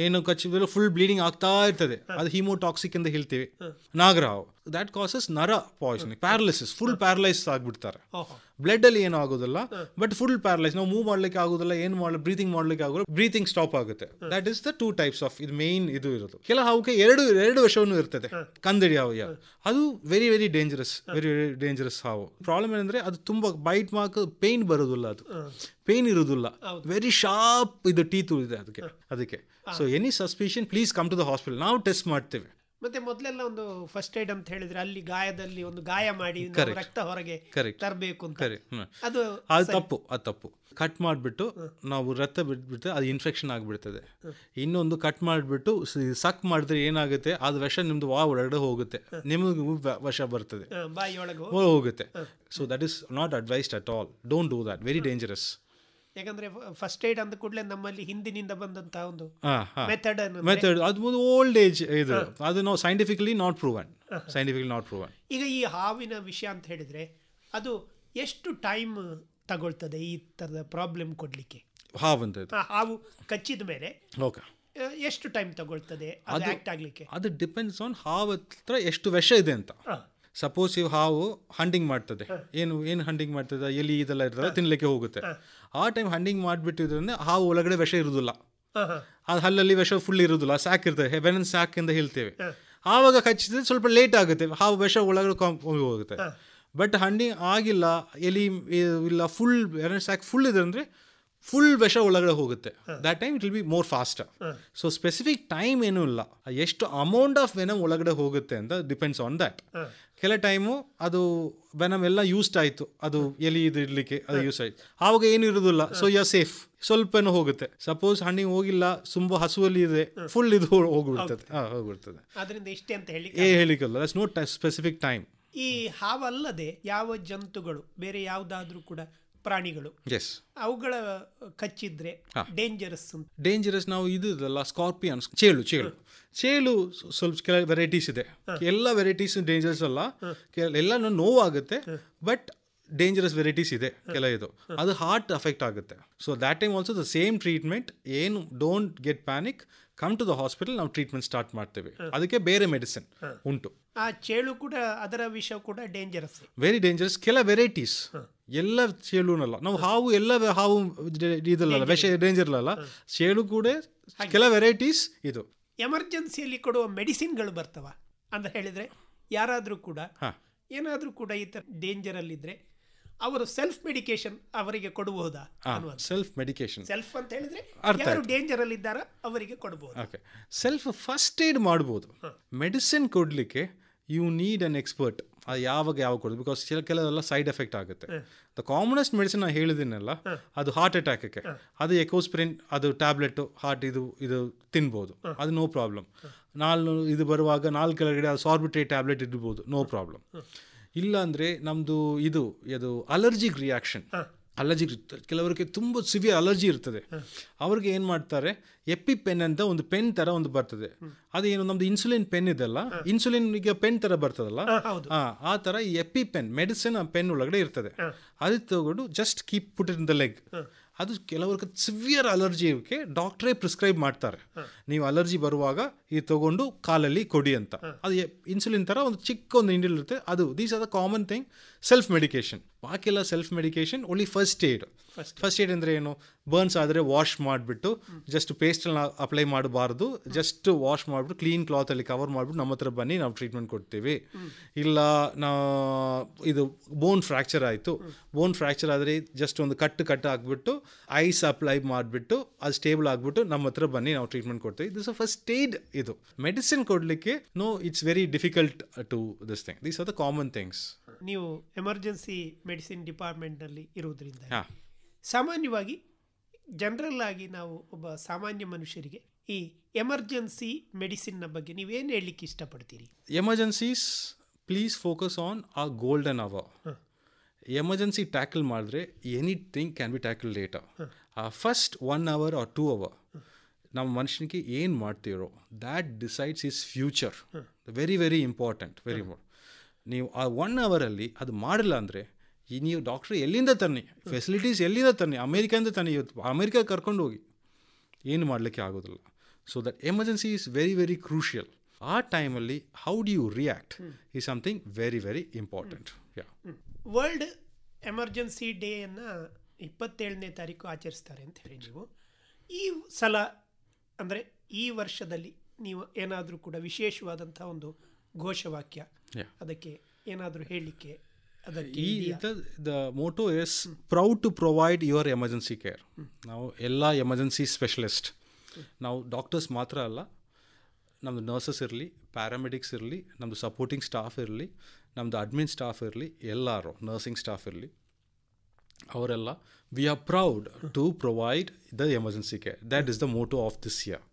ಏನು ಕಚ್ಚಿದ್ರೆ ಫುಲ್ ಬ್ಲೀಡಿಂಗ್ ಆಗ್ತಾ ಇರ್ತದೆ, ಅದು ಹಿಮೋಟಾಕ್ಸಿಕ್ ಅಂತ ಹೇಳ್ತೀವಿ. ನಾಗರಾವ್, ದ್ಯಾಟ್ ಕಾಸಸ್ ನರ ಪಾಯ್ಸನಿಂಗ್, ಪ್ಯಾರಲಿಸಿಸ್, ಫುಲ್ ಪ್ಯಾರಲೈಸ್ ಆಗಿಬಿಡ್ತಾರೆ. ಬ್ಲಡ್ ಅಲ್ಲಿ ಏನೂ ಆಗೋದಿಲ್ಲ, ಬಟ್ ಫುಲ್ ಪ್ಯಾರಲೈಸ್, ನಾವು ಮೂವ್ ಮಾಡ್ಲಿಕ್ಕೆ ಆಗೋದಿಲ್ಲ, ಏನು ಬ್ರೀತಿಂಗ್ ಮಾಡ್ಲಿಕ್ಕೆ ಆಗೋಲ್ಲ, ಬ್ರೀತಿಂಗ್ ಸ್ಟಾಪ್ ಆಗುತ್ತೆ. That is the 2 types of ಇದು ಮೇನ್ ಇದು ಇರೋದು. ಕೆಲ ಹಾವುಗೆ ಎರಡು ವಿಷವೂ ಇರ್ತದೆ. ಕಂದಡಿ ಹಾವು ಅದು ವೆರಿ ವೆರಿ ಡೇಂಜರಸ್ ಹಾವು. ಪ್ರಾಬ್ಲಮ್ ಏನಂದ್ರೆ ಅದು ತುಂಬಾ ಬೈಟ್ ಮಾರ್ಕ್, ಪೇನ್ ಬರೋದಿಲ್ಲ, ಅದು ಪೇನ್ ಇರೋದಿಲ್ಲ, ವೆರಿ ಶಾರ್ಪ್ ಇದು ಟೀತ್ ಇದೆ ಅದಕ್ಕೆ. So any suspicion please come to the hospital, ನಾವು ಟೆಸ್ಟ್ ಮಾಡ್ತೇವೆ. ಮತ್ತೆ ಮೊದಲೆಲ್ಲ ಒಂದು ಫಸ್ಟ್ ಏಡ್ ಅಂತ ಹೇಳಿದ್ರೆ ಅಲ್ಲಿ ಗಾಯದಲ್ಲಿ ಒಂದು ಗಾಯ ಮಾಡಿ ರಕ್ತ ಹೊರಗೆ ತರಬೇಕು ಅಂತ, ಅದು ತಪ್ಪು. ಕಟ್ ಮಾಡಿಬಿಟ್ಟು ನಾವು ರಕ್ತ ಬಿಟ್ಬಿಟ್ಟು ಅದು ಇನ್ಫೆಕ್ಷನ್ ಆಗಿಬಿಡ್ತದೆ. ಇನ್ನೊಂದು ಕಟ್ ಮಾಡಿಬಿಟ್ಟು ಸಕ್ ಮಾಡಿದ್ರೆ ಏನಾಗುತ್ತೆ, ಅದು ವಿಷ ನಿಮ್ದು ಒಳಗಡೆ ಹೋಗುತ್ತೆ, ನಿಮಗೂ ವಿಷ ಬರ್ತದೆ, ಬಾಯಿಯೊಳಗೆ ಹೋಗುತ್ತೆ. So that is not advised at all. Don't do that, very dangerous. ಯಾಕಂದ್ರೆ ಫಸ್ಟ್ ಏಡ್ ಅಂದ ಕೂಡಲೇ ನಮ್ಮಲ್ಲಿ ಹಿಂದಿನಿಂದ ಬಂದಂತಹ ಒಂದು ಮೆಥಡ್ ಅದು ಓಲ್ಡ್ ಏಜ್ ಇದು, ಅದು ನಾವು ಸೈಂಟಿಫಿಕಲಿ ನಾಟ್ ಪ್ರೂವನ್. ಈಗ ಈ ಹಾವಿನ ವಿಷಯ ಅಂತ ಹೇಳಿದ್ರೆ ಅದು ಎಷ್ಟು ಟೈಮ್ ತಗೊಳ್ತದೆ ಈ ತರದ ಪ್ರಾಬ್ಲಮ್ ಕೊಡ್ಲಿಕ್ಕೆ? ಹಾವು ಕಚ್ಚಿದ ಮೇಲೆ ಎಷ್ಟು ಟೈಮ್ ತಗೊಳ್ತದೆ ಅದು ಆಕ್ಟ್ ಆಗ್ಲಿಕ್ಕೆ? ಅದು ಡಿಪೆಂಡ್ಸ್ ಆನ್ ಹಾವು ಹತ್ರ ಎಷ್ಟು ವಿಷ ಇದೆ ಅಂತ. ಸಪೋಸ್ ಇವು ಹಾವು ಹಂಟಿಂಗ್ ಮಾಡ್ತದೆ, ಏನು ಹಂಟಿಂಗ್ ಮಾಡ್ತದೆ, ಎಲಿ ಇದೆಲ್ಲ ಇರ್ತದೆ, ತಿನ್ಲಿಕ್ಕೆ ಹೋಗುತ್ತೆ. ಆ ಟೈಮ್ ಹಂಟಿಂಗ್ ಮಾಡಿಬಿಟ್ಟಿದ್ರೆ ಹಾವು ಒಳಗಡೆ ವಿಷ ಇರುವುದಿಲ್ಲ, ಅದು ಹಲ್ಲಲ್ಲಿ ವಿಷ ಫುಲ್ ಇರುವುದಿಲ್ಲ, ಸ್ಯಾಕ್ ಇರ್ತದೆ, ವೆನನ್ ಸ್ಯಾಕ್ ಅಂತ ಹೇಳ್ತೇವೆ. ಆವಾಗ ಕಚ್ಚಿದ್ರೆ ಸ್ವಲ್ಪ ಲೇಟ್ ಆಗುತ್ತೆ, ಹಾವು ವಿಷ ಒಳಗಡೆ ಹೋಗುತ್ತೆ. ಬಟ್ ಹಂಟಿಂಗ್ ಆಗಿಲ್ಲ, ಎಲಿ ಇಲ್ಲ, ಫುಲ್ ವೆನನ್ ಸ್ಯಾಕ್ ಫುಲ್ ಇದೆ ಅಂದರೆ ಫುಲ್ ವಿಷ ಒಳಗಡೆ ಹೋಗುತ್ತೆ. That time it will be more fast. So specific time ಏನೂ ಇಲ್ಲ, ಎಷ್ಟು ಅಮೌಂಟ್ ಆಫ್ ವೆನಮ್ ಒಳಗಡೆ ಹೋಗುತ್ತೆ ಅಂತ ಡಿಪೆಂಡ್ಸ್ ಆನ್ ದಟ್. ಕೆಲ ಟೈಮು ಅದು ವೆನಮ್ ಎಲ್ಲ ಯೂಸ್ಡ್ ಆಯಿತು, ಅದು ಎಲಿ ಇದು ಇರಲಿಕ್ಕೆ ಅದು ಯೂಸ್ ಆಯಿತು, ಆವಾಗ ಏನು ಇರೋದಿಲ್ಲ. So you are safe. ಸ್ವಲ್ಪನೂ ಹೋಗುತ್ತೆ. ಸಪೋಸ್ ಹಣ್ಣಿಗೆ ಹೋಗಿಲ್ಲ, ತುಂಬ ಹಸುವಲ್ಲಿ ಇದೆ, ಫುಲ್ ಇದು ಹೋಗ್ಬಿಡ್ತದೆ. ಹೋಗ್ಬಿಡ್ತದೆ. ಅದರಿಂದ ಇಷ್ಟೇ ಅಂತ ಹೇಳಿಕಲ್ಲ, ದಟ್ಸ್ ನೋ ಸ್ಪೆಸಿಫಿಕ್ ಟೈಮ್. ಈ ಹಾವಲ್ಲದೆ ಯಾವ ಜಂತುಗಳು, ಬೇರೆ ಯಾವುದಾದ್ರೂ ಕೂಡ ಪ್ರಾಣಿಗಳು, ಅವುಗಳ ಕಚ್ಚಿದ್ರೆ ಡೇಂಜರಸ್ ನಾವು ಇದಲ್ಲ, ಸ್ಕಾರ್ಪಿಯನ್ಸ್, ಚೇಳು ಸ್ವಲ್ಪ ಕೆಲ ವೆರೈಟೀಸ್ ಇದೆ. ಎಲ್ಲ ವೆರೈಟೀಸ್ ಡೇಂಜರಸ್ ಅಲ್ಲ, ಎಲ್ಲ ನೋವಾಗುತ್ತೆ, ಬಟ್ ಡೇಂಜರಸ್ ವೆರೈಟೀಸ್ ಇದೆ ಕೆಲ. ಇದು ಅದು ಹಾರ್ಟ್ ಅಫೆಕ್ಟ್ ಆಗುತ್ತೆ. So that time also the same treatment. ಏನು don't get panic, come to the hospital, ನಾವು ಟ್ರೀಟ್ಮೆಂಟ್ ಸ್ಟಾರ್ಟ್ ಮಾಡ್ತೇವೆ. ಅದಕ್ಕೆ ಬೇರೆ ಮೆಡಿಸಿನ್ ಉಂಟು. ಆ ಚೇಳು ಕೂಡ, ಅದರ ವಿಷ ಕೂಡ ಡೇಂಜರಸ್, ವೆರಿ ಡೇಂಜರಸ್. ಕೆಲ ವೆರೈಟೀಸ್, ಎಲ್ಲ ಚೇಳುನಲ್ಲ. ನಾವು ಹಾವು ಎಲ್ಲ ಹಾವು ಇದಲ್ಲ, ವಿಷ ಡೇಂಜರ್ ಅಲ್ಲ. ಚೇಳು ಕೂಡ ಕೆಲ ವೆರೈಟೀಸ್ ಇದು. ಎಮರ್ಜೆನ್ಸಿಯಲ್ಲಿ ಕೊಡುವ ಮೆಡಿಸಿನ್ಗಳು ಬರ್ತವ ಅಂತ ಹೇಳಿದ್ರೆ, ಯಾರಾದರೂ ಕೂಡ ಏನಾದರೂ ಕೂಡ ಈ ಥರ ಡೇಂಜರಲ್ಲಿದ್ದರೆ ಅವರು ಸೆಲ್ಫ್ ಮೆಡಿಕೇಶನ್ ಅವರಿಗೆ ಕೊಡಬಹುದಾ? ಸೆಲ್ಫ್ ಮೆಡಿಕೇಶನ್, ಸೆಲ್ಫ್ ಅಂತ ಹೇಳಿದ್ರೆ ಯಾರು ಡೇಂಜರ್ ಅಲ್ಲಿ ಇದ್ದಾರ ಅವರಿಗೆ ಕೊಡಬಹುದು. ಓಕೆ, ಸೆಲ್ಫ್ ಫಸ್ಟ್ ಏಡ್ ಮಾಡ್ಬೋದು. ಮೆಡಿಸಿನ್ ಕೊಡಲಿಕ್ಕೆ ಯು ನೀಡ್ ಅನ್ ಎಕ್ಸ್ಪರ್ಟ್. ಅದು ಯಾವಾಗ ಕೊಡೋದು, ಬಿಕಾಸ್ ಕೆಲವೆಲ್ಲ ಸೈಡ್ ಎಫೆಕ್ಟ್ ಆಗುತ್ತೆ. ದ ಕಾಮನೆಸ್ಟ್ ಮೆಡಿಸಿನ್ ನಾನು ಹೇಳಿದ್ದೀನಲ್ಲ, ಅದು ಹಾರ್ಟ್ ಅಟ್ಯಾಕಕ್ಕೆ, ಅದು ಎಕೋಸ್ಪ್ರಿನ್, ಅದು ಟ್ಯಾಬ್ಲೆಟು, ಹಾರ್ಟ್ ಇದು ತಿನ್ಬೋದು, ಅದು ನೋ ಪ್ರಾಬ್ಲಮ್. ಇದು ಬರುವಾಗ ಕೆಳಗಡೆ ಅದು ಸಾರ್ಬಿಟ್ರೇಟ್ ಟ್ಯಾಬ್ಲೆಟ್ ಇಡ್ಬೋದು, ನೋ ಪ್ರಾಬ್ಲಮ್. ಇಲ್ಲಾಂದರೆ ನಮ್ಮದು ಇದು ಅಲರ್ಜಿಕ್ ರಿಯಾಕ್ಷನ್, ಅಲರ್ಜಿ ಕೆಲವರಿಗೆ ತುಂಬ ಸಿವಿಯರ್ ಅಲರ್ಜಿ ಇರ್ತದೆ. ಅವ್ರಿಗೆ ಏನು ಮಾಡ್ತಾರೆ, ಎಪಿ ಪೆನ್ ಅಂತ ಒಂದು ಪೆನ್ ಥರ ಒಂದು ಬರ್ತದೆ. ಅದೇನು ನಮ್ಮದು ಇನ್ಸುಲಿನ್ ಪೆನ್ ಇದೆಲ್ಲ, ಇನ್ಸುಲಿನ್ ಈಗ ಪೆನ್ ಥರ ಬರ್ತದಲ್ಲ, ಆ ಥರ ಈ ಎಪಿ ಪೆನ್ ಮೆಡಿಸಿನ್ ಆ ಪೆನ್ ಒಳಗಡೆ ಇರ್ತದೆ. ಅದು ತಗೊಂಡು just keep put in the leg. ಅದು ಕೆಲವ್ರಿಗೆ ಸಿವಿಯರ್ ಅಲರ್ಜಿಗೆ ಡಾಕ್ಟ್ರೇ ಪ್ರಿಸ್ಕ್ರೈಬ್ ಮಾಡ್ತಾರೆ, ನೀವು ಅಲರ್ಜಿ ಬರುವಾಗ ಇದು ತಗೊಂಡು ಕಾಲಲ್ಲಿ ಕೊಡಿ ಅಂತ. ಅದು ಇನ್ಸುಲಿನ್ ಥರ ಒಂದು ಚಿಕ್ಕ ಒಂದು ಇಂಡಿಲ್ ಇರುತ್ತೆ. ಅದು these are the common thing. Self medication, ಬಾಕಿಲ್ಲ self medication. Only first aid. First aid ಅಂದರೆ ಏನು, ಬರ್ನ್ಸ್ ಆದರೆ ವಾಶ್ ಮಾಡಿಬಿಟ್ಟು ಜಸ್ಟ್ ಪೇಸ್ಟನ್ನ ಅಪ್ಲೈ ಮಾಡಬಾರ್ದು, ಜಸ್ಟ್ ವಾಶ್ ಮಾಡಿಬಿಟ್ಟು ಕ್ಲೀನ್ ಕ್ಲಾತಲ್ಲಿ ಕವರ್ ಮಾಡಿಬಿಟ್ಟು ನಮ್ಮ ಹತ್ರ ಬನ್ನಿ, ನಾವು ಟ್ರೀಟ್ಮೆಂಟ್ ಕೊಡ್ತೀವಿ. ಇಲ್ಲ ಇದು ಬೋನ್ ಫ್ರ್ಯಾಕ್ಚರ್ ಆಯಿತು, ಬೋನ್ ಫ್ರ್ಯಾಕ್ಚರ್ ಆದರೆ ಜಸ್ಟ್ ಒಂದು ಕಟ್ಟು ಹಾಕ್ಬಿಟ್ಟು ಐಸ್ ಅಪ್ಲೈ ಮಾಡಿಬಿಟ್ಟು ಅದು ಸ್ಟೇಬಲ್ ಆಗಿಬಿಟ್ಟು ನಮ್ಮ ಹತ್ರ ಬನ್ನಿ, ನಾವು ಟ್ರೀಟ್ಮೆಂಟ್ ಕೊಡ್ತೀವಿ. This are first aid. ಇದು ಮೆಡಿಸಿನ್ ಕೊಡಲಿಕ್ಕೆ no, it's very difficult to this thing. These are the common things. ನೀವು ಎಮರ್ಜೆನ್ಸಿ ಮೆಡಿಸಿನ್ ಡಿಪಾರ್ಟ್ಮೆಂಟಲ್ಲಿ ಇರುವುದರಿಂದ ಸಾಮಾನ್ಯವಾಗಿ ಜನರಲ್ ಆಗಿ ನಾವು ಒಬ್ಬ ಸಾಮಾನ್ಯ ಮನುಷ್ಯರಿಗೆ ಈ ಎಮರ್ಜೆನ್ಸಿ ಮೆಡಿಸಿನ್ನ ಬಗ್ಗೆ ನೀವೇನು ಹೇಳಲಿಕ್ಕೆ ಇಷ್ಟಪಡ್ತೀರಿ? ಎಮರ್ಜೆನ್ಸೀಸ್ ಪ್ಲೀಸ್ ಫೋಕಸ್ ಆನ್ ಆ ಗೋಲ್ಡನ್ ಅವರ್. ಎಮರ್ಜೆನ್ಸಿ ಟ್ಯಾಕಲ್ ಮಾಡಿದ್ರೆ anything can be tackle later. First 1 hour or 2 hours ನಮ್ಮ ಮನುಷ್ಯನಿಗೆ ಏನು ಮಾಡ್ತೀರೋ that decides is future. Very very important, very important. ನೀವು ಆ 1 hour ಅದು ಮಾಡಿಲ್ಲ ಅಂದರೆ ನೀವು ಡಾಕ್ಟ್ರ್ ಎಲ್ಲಿಂದ ತನ್ನಿ, ಫೆಸಿಲಿಟೀಸ್ ಎಲ್ಲಿಂದ ತನ್ನಿ, ಅಮೇರಿಕಾದಿಂದ ತನ್ನಿ, ಇವತ್ತು ಅಮೇರಿಕಾ ಕರ್ಕೊಂಡು ಹೋಗಿ ಏನು ಮಾಡಲಿಕ್ಕೆ ಆಗೋದಿಲ್ಲ. So that emergency is very very crucial. ಆ ಟೈಮಲ್ಲಿ how do you react is something very very important. World emergency ಡೇಯನ್ನು 27ನೇ ತಾರೀಕು ಆಚರಿಸ್ತಾರೆ ಅಂತ ಹೇಳಿ ನೀವು. ಈ ಸಲ ಅಂದರೆ ಈ ವರ್ಷದಲ್ಲಿ ನೀವು ಏನಾದರೂ ಕೂಡ ವಿಶೇಷವಾದಂಥ ಒಂದು ಘೋಷವಾಕ್ಯ, ಅದಕ್ಕೆ ಏನಾದರೂ ಹೇಳಲಿಕ್ಕೆ? The motto is proud to provide your emergency care. ನಾವು ಎಲ್ಲ ಎಮರ್ಜೆನ್ಸಿ ಸ್ಪೆಷಲಿಸ್ಟ್, ನಾವು ಡಾಕ್ಟರ್ಸ್ ಮಾತ್ರ ಅಲ್ಲ, ನಮ್ಮದು ನರ್ಸಸ್ ಇರಲಿ, ಪ್ಯಾರಾಮೆಡಿಕ್ಸ್ ಇರಲಿ, ನಮ್ಮದು ಸಪೋರ್ಟಿಂಗ್ ಸ್ಟಾಫ್ ಇರಲಿ, ನಮ್ಮದು ಅಡ್ಮಿನ್ ಸ್ಟಾಫ್ ಇರಲಿ, ಎಲ್ಲರೂ ನರ್ಸಿಂಗ್ ಸ್ಟಾಫ್ ಇರಲಿ, ಅವರೆಲ್ಲ we are proud to provide the emergency care. That is the motto of this year.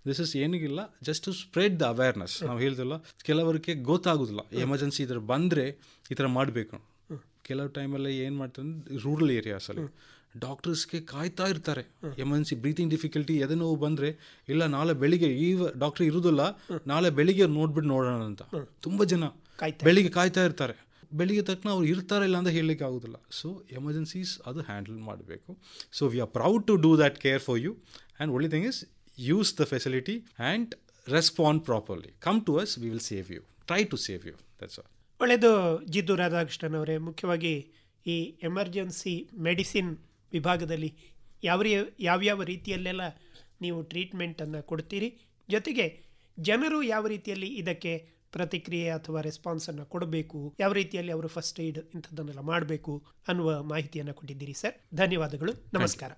This is ಏನಿಗಿಲ್ಲ, just to spread the awareness. ನಾವು ಹೇಳ್ತಿಲ್ಲ, ಕೆಲವರಿಗೆ ಗೊತ್ತಾಗೋದಿಲ್ಲ ಎಮರ್ಜೆನ್ಸಿ ಇದ್ರ ಬಂದರೆ ಈ ಥರ ಮಾಡಬೇಕು. ಕೆಲವು ಟೈಮಲ್ಲಿ ಏನು ಮಾಡ್ತಾರೆ, ರೂರಲ್ ಏರಿಯಾಸಲ್ಲಿ ಡಾಕ್ಟರ್ಸ್ಗೆ ಕಾಯ್ತಾ ಇರ್ತಾರೆ. ಎಮರ್ಜೆನ್ಸಿ ಬ್ರೀತಿಂಗ್ ಡಿಫಿಕಲ್ಟಿ, ಎದೆ ನೋವು ಬಂದರೆ, ಇಲ್ಲ ನಾಳೆ ಬೆಳಿಗ್ಗೆ ಡಾಕ್ಟ್ರ್ ಇರೋದಿಲ್ಲ, ನಾಳೆ ಬೆಳಿಗ್ಗೆ ನೋಡೋಣ ಅಂತ ತುಂಬ ಜನ ಬೆಳಿಗ್ಗೆ ಕಾಯ್ತಾ ಇರ್ತಾರೆ. ಬೆಳಿಗ್ಗೆ ತಕ್ಷಣ ಅವ್ರು ಇರ್ತಾರೆ ಇಲ್ಲ ಅಂತ ಹೇಳಲಿಕ್ಕೆ ಆಗೋದಿಲ್ಲ. ಸೊ ಎಮರ್ಜೆನ್ಸೀಸ್ ಅದು ಹ್ಯಾಂಡಲ್ ಮಾಡಬೇಕು. So we are proud to do that care for you. And only thing is use the facility and respond properly. Come to us, we will save you. Try to save you. That's all. ಒಳ್ಳೆಯದು ಜಿತು ರಾಧಾಕೃಷ್ಣನ್ ಅವರೇ. ಮುಖ್ಯವಾಗಿ ಈ ಎಮರ್ಜೆನ್ಸಿ ಮೆಡಿಸಿನ್ ವಿಭಾಗದಲ್ಲಿ ಯಾವ್ಯಾವ ರೀತಿಯಲ್ಲೆಲ್ಲ ನೀವು ಟ್ರೀಟ್ಮೆಂಟನ್ನು ಕೊಡ್ತೀರಿ, ಜೊತೆಗೆ ಜನರು ಯಾವ ರೀತಿಯಲ್ಲಿ ಇದಕ್ಕೆ ಪ್ರತಿಕ್ರಿಯೆ ಅಥವಾ ರೆಸ್ಪಾನ್ಸನ್ನು ಕೊಡಬೇಕು, ಯಾವ ರೀತಿಯಲ್ಲಿ ಅವರು ಫಸ್ಟ್ ಏಡ್ ಇಂಥದ್ದನ್ನೆಲ್ಲ ಮಾಡಬೇಕು ಅನ್ನುವ ಮಾಹಿತಿಯನ್ನು ಕೊಟ್ಟಿದ್ದೀರಿ ಸರ್. ಧನ್ಯವಾದಗಳು. ನಮಸ್ಕಾರ.